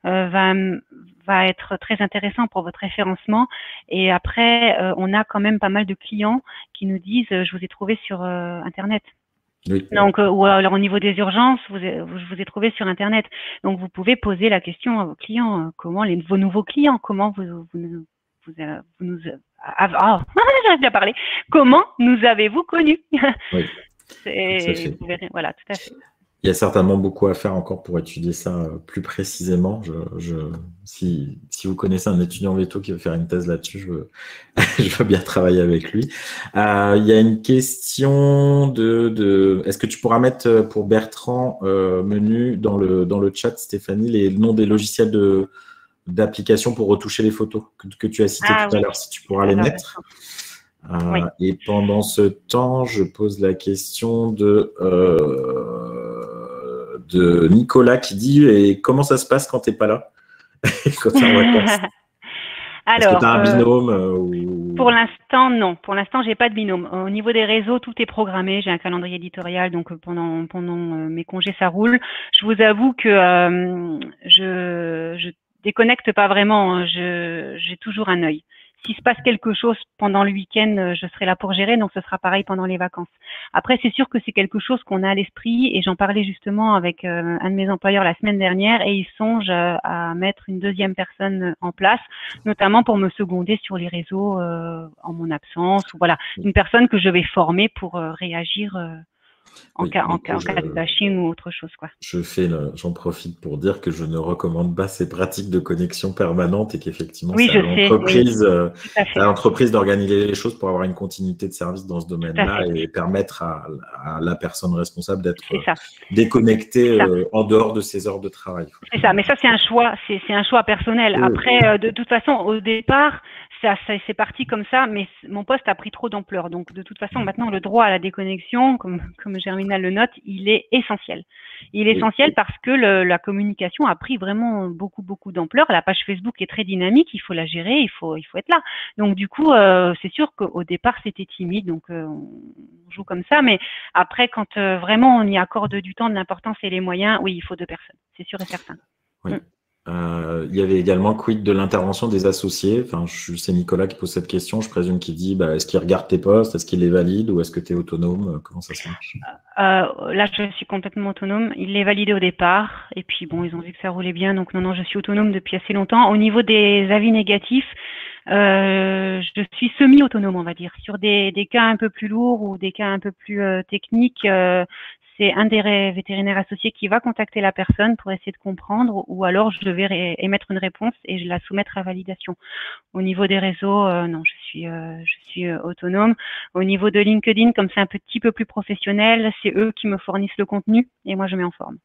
va être très intéressant pour votre référencement. Et après, on a quand même pas mal de clients qui nous disent je vous ai trouvé sur Internet. Oui. Donc, ou alors au niveau des urgences, je vous ai trouvé sur Internet. Donc, vous pouvez poser la question à vos clients, vos nouveaux clients, comment vous nous j'arrive bien à parler. Comment nous avez-vous connus? Oui, Vous verrez, voilà, tout à fait. Il y a certainement beaucoup à faire encore pour étudier ça plus précisément. Si vous connaissez un étudiant veto qui veut faire une thèse là-dessus, je veux bien travailler avec lui. Il y a une question est-ce que tu pourras mettre pour Bertrand Menu dans le chat, Stéphanie, les noms des logiciels d'application pour retoucher les photos que tu as cités tout à l'heure, si tu pourras les mettre. Oui. Et pendant ce temps, je pose la question de Nicolas qui dit et comment ça se passe quand tu n'es pas là quand t'es en vacances? Est-ce que tu as un binôme Pour l'instant, non. Pour l'instant, j'ai pas de binôme. Au niveau des réseaux, tout est programmé. J'ai un calendrier éditorial, donc pendant mes congés, ça roule. Je vous avoue que je déconnecte pas vraiment. J'ai toujours un œil. S'il se passe quelque chose pendant le week-end, je serai là pour gérer, donc ce sera pareil pendant les vacances. Après, c'est sûr que c'est quelque chose qu'on a à l'esprit et j'en parlais justement avec un de mes employeurs la semaine dernière et ils songent à mettre une deuxième personne en place, notamment pour me seconder sur les réseaux en mon absence ou voilà, une personne que je vais former pour réagir en cas de bashing ou autre chose, quoi. J'en profite pour dire que je ne recommande pas ces pratiques de connexion permanente et qu'effectivement, oui, c'est à l'entreprise d'organiser les choses pour avoir une continuité de service dans ce domaine-là et permettre à la personne responsable d'être déconnectée en dehors de ses heures de travail. C'est ça, mais ça c'est un choix personnel. Après, de toute façon, au départ, c'est parti comme ça, mais mon poste a pris trop d'ampleur. Donc, de toute façon, maintenant, le droit à la déconnexion, comme Germinal le note, il est essentiel. Il est essentiel parce que la communication a pris vraiment beaucoup, beaucoup d'ampleur. La page Facebook est très dynamique, il faut la gérer, il faut être là. Donc, du coup, c'est sûr qu'au départ, c'était timide, donc on joue comme ça. Mais après, quand vraiment on y accorde du temps, de l'importance et les moyens, oui, il faut 2 personnes, c'est sûr et certain. Oui. Il y avait également quid de l'intervention des associés. Enfin, c'est Nicolas qui pose cette question. Je présume qu'il dit est-ce qu'il regarde tes postes, est-ce qu'il les valide ou est-ce que tu es autonome? Comment ça se marche? Là, je suis complètement autonome. Il les validé au départ et puis bon, ils ont vu que ça roulait bien. Donc non, je suis autonome depuis assez longtemps. Au niveau des avis négatifs, je suis semi-autonome, on va dire. Sur des cas un peu plus lourds ou des cas un peu plus techniques, c'est un des vétérinaires associés qui va contacter la personne pour essayer de comprendre ou alors je vais émettre une réponse et je la soumettre à validation. Au niveau des réseaux, non, je suis autonome. Au niveau de LinkedIn, comme c'est un petit peu plus professionnel, c'est eux qui me fournissent le contenu et moi je mets en forme.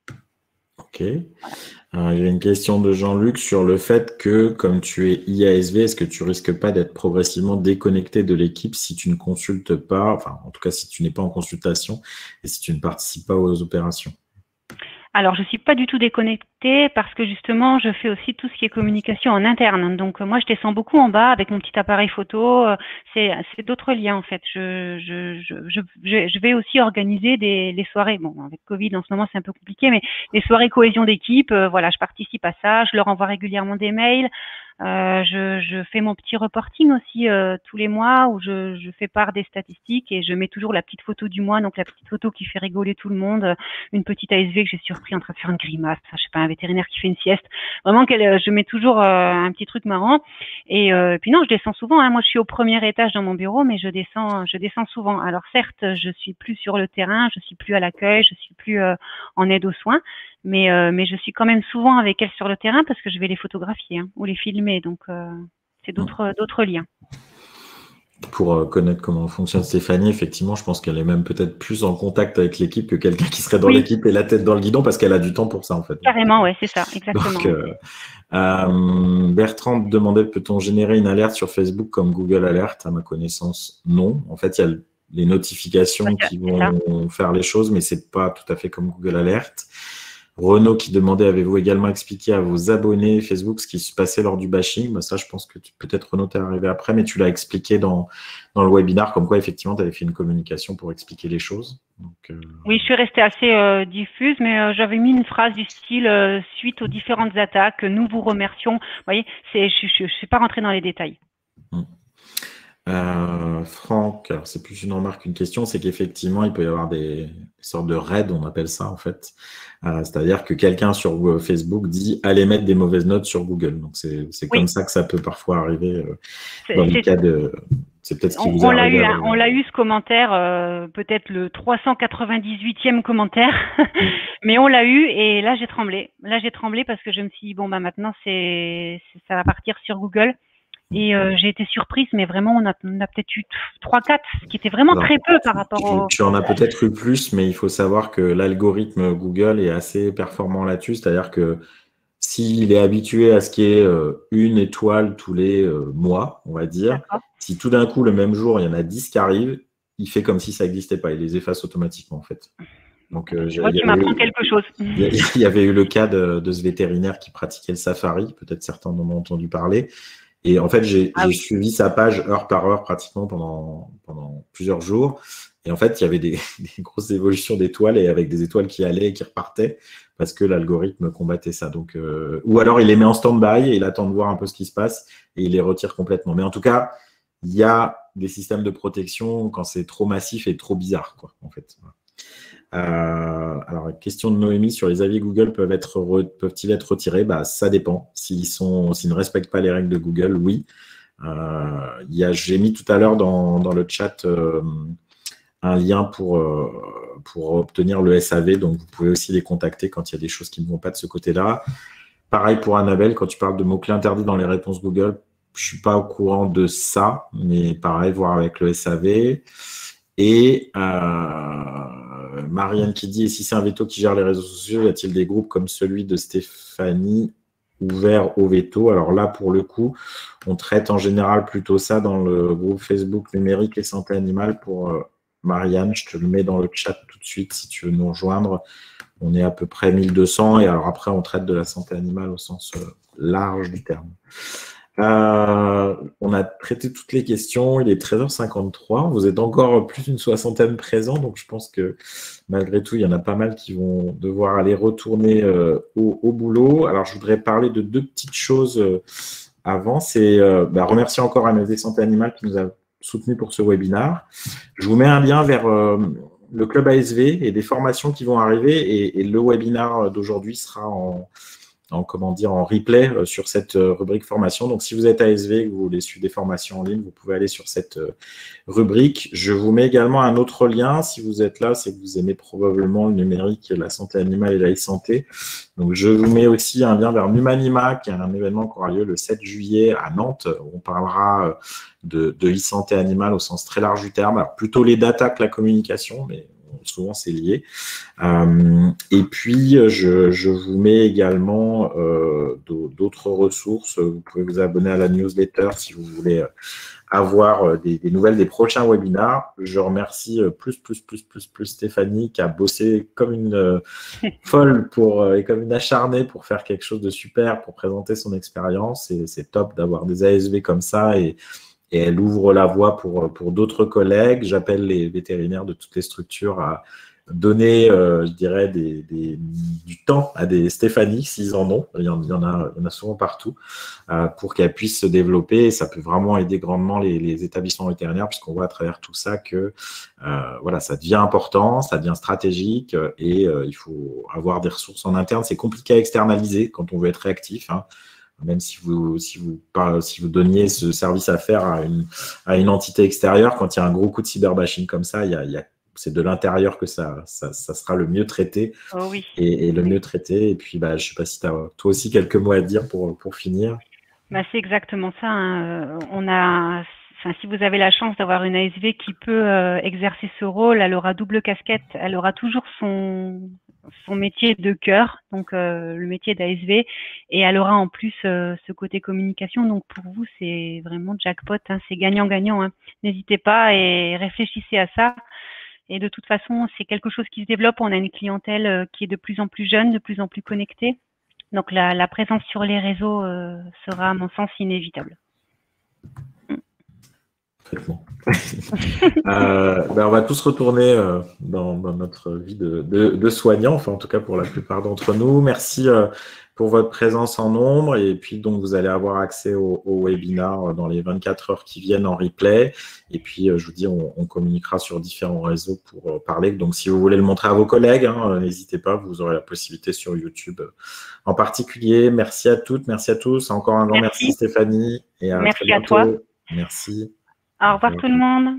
Ok. Il y a une question de Jean-Luc sur le fait que, comme tu es IASV, est-ce que tu risques pas d'être progressivement déconnecté de l'équipe si tu ne consultes pas, enfin, en tout cas, si tu n'es pas en consultation et si tu ne participes pas aux opérations? Alors, je suis pas du tout déconnectée parce que justement, je fais aussi tout ce qui est communication en interne. Donc, moi, je descends beaucoup en bas avec mon petit appareil photo. C'est d'autres liens en fait. Je vais aussi organiser les soirées. Bon, avec Covid en ce moment, c'est un peu compliqué, mais les soirées cohésion d'équipe. Voilà, je participe à ça. Je leur envoie régulièrement des mails. Je fais mon petit reporting aussi tous les mois où je fais part des statistiques et je mets toujours la petite photo du mois, donc la petite photo qui fait rigoler tout le monde, une petite ASV que j'ai surpris en train de faire une grimace, enfin, je sais pas, un vétérinaire qui fait une sieste. Vraiment, je mets toujours un petit truc marrant. Et puis non, je descends souvent. Hein. Moi, je suis au premier étage dans mon bureau, mais je descends souvent. Alors certes, je suis plus sur le terrain, je suis plus à l'accueil, je suis plus en aide aux soins. Mais je suis quand même souvent avec elles sur le terrain parce que je vais les photographier ou les filmer. Donc, c'est d'autres liens. pour connaître comment fonctionne Stéphanie, effectivement, je pense qu'elle est même peut-être plus en contact avec l'équipe que quelqu'un qui serait dans Oui, l'équipe et la tête dans le guidon parce qu'elle a du temps pour ça, en fait. carrément, ouais, c'est ça, exactement. Donc, Bertrand demandait, peut-on générer une alerte sur Facebook comme Google Alert? À ma connaissance, non. En fait, il y a les notifications qui vont faire les choses, mais c'est pas tout à fait comme Google Alert. Renaud qui demandait, avez-vous également expliqué à vos abonnés Facebook ce qui se passait lors du bashing? Ça, je pense que peut-être Renaud t'est arrivé après, mais tu l'as expliqué dans le webinaire, comme quoi effectivement tu avais fait une communication pour expliquer les choses. Donc, Oui, je suis restée assez diffuse, mais j'avais mis une phrase du style suite aux différentes attaques, nous vous remercions. Vous voyez, je ne suis pas rentrée dans les détails. Franck, alors c'est plus une remarque qu'une question, c'est qu'effectivement, il peut y avoir des sortes de raids, on appelle ça en fait. C'est-à-dire que quelqu'un sur Facebook dit allez mettre des mauvaises notes sur Google. Donc c'est comme ça que ça peut parfois arriver dans les cas de. C'est peut-être ce qui vous est arrivé. On l'a eu ce commentaire, peut-être le 398e commentaire, mais on l'a eu et là j'ai tremblé. Là j'ai tremblé parce que je me suis dit bon bah maintenant ça va partir sur Google. Et j'ai été surprise, mais vraiment, on a peut-être eu 3-4, ce qui était vraiment très peu par rapport au… Tu en as peut-être eu plus, mais il faut savoir que l'algorithme Google est assez performant là-dessus. C'est-à-dire que s'il est habitué à ce qu'il y ait une étoile tous les mois, on va dire, si tout d'un coup, le même jour, il y en a 10 qui arrivent, il fait comme si ça n'existait pas. Il les efface automatiquement, en fait. Donc, tu m'apprends quelque chose. Il y avait eu le cas de ce vétérinaire qui pratiquait le safari. Peut-être certains en ont entendu parler. Et en fait, j'ai suivi sa page heure par heure pratiquement pendant plusieurs jours. Et en fait, il y avait des grosses évolutions d'étoiles et avec des étoiles qui allaient et qui repartaient parce que l'algorithme combattait ça. Donc, ou alors, il les met en stand-by et il attend de voir un peu ce qui se passe et il les retire complètement. Mais en tout cas, il y a des systèmes de protection quand c'est trop massif et trop bizarre, quoi, en fait. Alors, question de Noémie sur les avis Google peuvent-ils être retirés? Ça dépend. S'ils ne respectent pas les règles de Google, oui. J'ai mis tout à l'heure dans le chat un lien pour obtenir le SAV. Donc, vous pouvez aussi les contacter quand il y a des choses qui ne vont pas de ce côté-là. Pareil pour Annabelle, quand tu parles de mots-clés interdits dans les réponses Google, je ne suis pas au courant de ça, mais pareil, voir avec le SAV. Et Marianne qui dit, et si c'est un veto qui gère les réseaux sociaux, y a-t-il des groupes comme celui de Stéphanie ouverts au veto? Alors là, pour le coup, on traite en général plutôt ça dans le groupe Facebook numérique et santé animale pour Marianne. Je te le mets dans le chat tout de suite si tu veux nous rejoindre. On est à peu près 1200 et alors après, on traite de la santé animale au sens large du terme. On a traité toutes les questions, il est 13h53, vous êtes encore plus d'une soixantaine présents, donc je pense que malgré tout, il y en a pas mal qui vont devoir aller retourner au boulot. Alors, je voudrais parler de deux petites choses avant, c'est remercier encore AMSD Santé Animale qui nous a soutenus pour ce webinaire. Je vous mets un lien vers le club ASV et des formations qui vont arriver et le webinaire d'aujourd'hui sera en replay sur cette rubrique formation. Donc, si vous êtes ASV et que vous voulez suivre des formations en ligne, vous pouvez aller sur cette rubrique. Je vous mets également un autre lien. Si vous êtes là, c'est que vous aimez probablement le numérique, la santé animale et la e-santé. Donc, je vous mets aussi un lien vers Numanima, qui est un événement qui aura lieu le 7 juillet à Nantes, où on parlera de e-santé animale au sens très large du terme. Alors, plutôt les data que la communication, mais souvent c'est lié. Et puis, je vous mets également d'autres ressources. Vous pouvez vous abonner à la newsletter si vous voulez avoir des nouvelles des prochains webinaires. Je remercie plus Stéphanie qui a bossé comme une folle et comme une acharnée pour faire quelque chose de super, pour présenter son expérience. Et c'est top d'avoir des ASV comme ça et elle ouvre la voie pour d'autres collègues. J'appelle les vétérinaires de toutes les structures à donner, je dirais, du temps à des Stéphanie, s'ils en ont. Il y en a souvent partout, pour qu'elles puissent se développer. Et ça peut vraiment aider grandement les établissements vétérinaires, puisqu'on voit à travers tout ça que ça devient important, ça devient stratégique et il faut avoir des ressources en interne. C'est compliqué à externaliser quand on veut être réactif, hein. Même si vous donniez ce service à faire à une entité extérieure, quand il y a un gros coup de cyberbashing comme ça, c'est de l'intérieur que ça sera le mieux traité et le mieux traité. Et puis, je ne sais pas si tu as toi aussi quelques mots à dire pour finir. C'est exactement ça. Hein. enfin, si vous avez la chance d'avoir une ASV qui peut exercer ce rôle, elle aura double casquette. Elle aura toujours son métier de cœur, donc le métier d'ASV, et elle aura en plus ce côté communication. Donc pour vous, c'est vraiment jackpot, hein, c'est gagnant-gagnant. Hein. N'hésitez pas et réfléchissez à ça. Et de toute façon, c'est quelque chose qui se développe. On a une clientèle qui est de plus en plus jeune, de plus en plus connectée. Donc la présence sur les réseaux sera, à mon sens, inévitable. On va tous retourner dans notre vie de soignant, enfin en tout cas pour la plupart d'entre nous. Merci pour votre présence en nombre, et puis donc vous allez avoir accès au webinar dans les 24 heures qui viennent en replay, et puis je vous dis on communiquera sur différents réseaux pour parler. Donc si vous voulez le montrer à vos collègues, n'hésitez pas, vous aurez la possibilité sur YouTube en particulier. Merci à toutes, merci à tous, encore un grand merci Stéphanie, et à très bientôt. À toi. Merci. Au revoir tout le monde.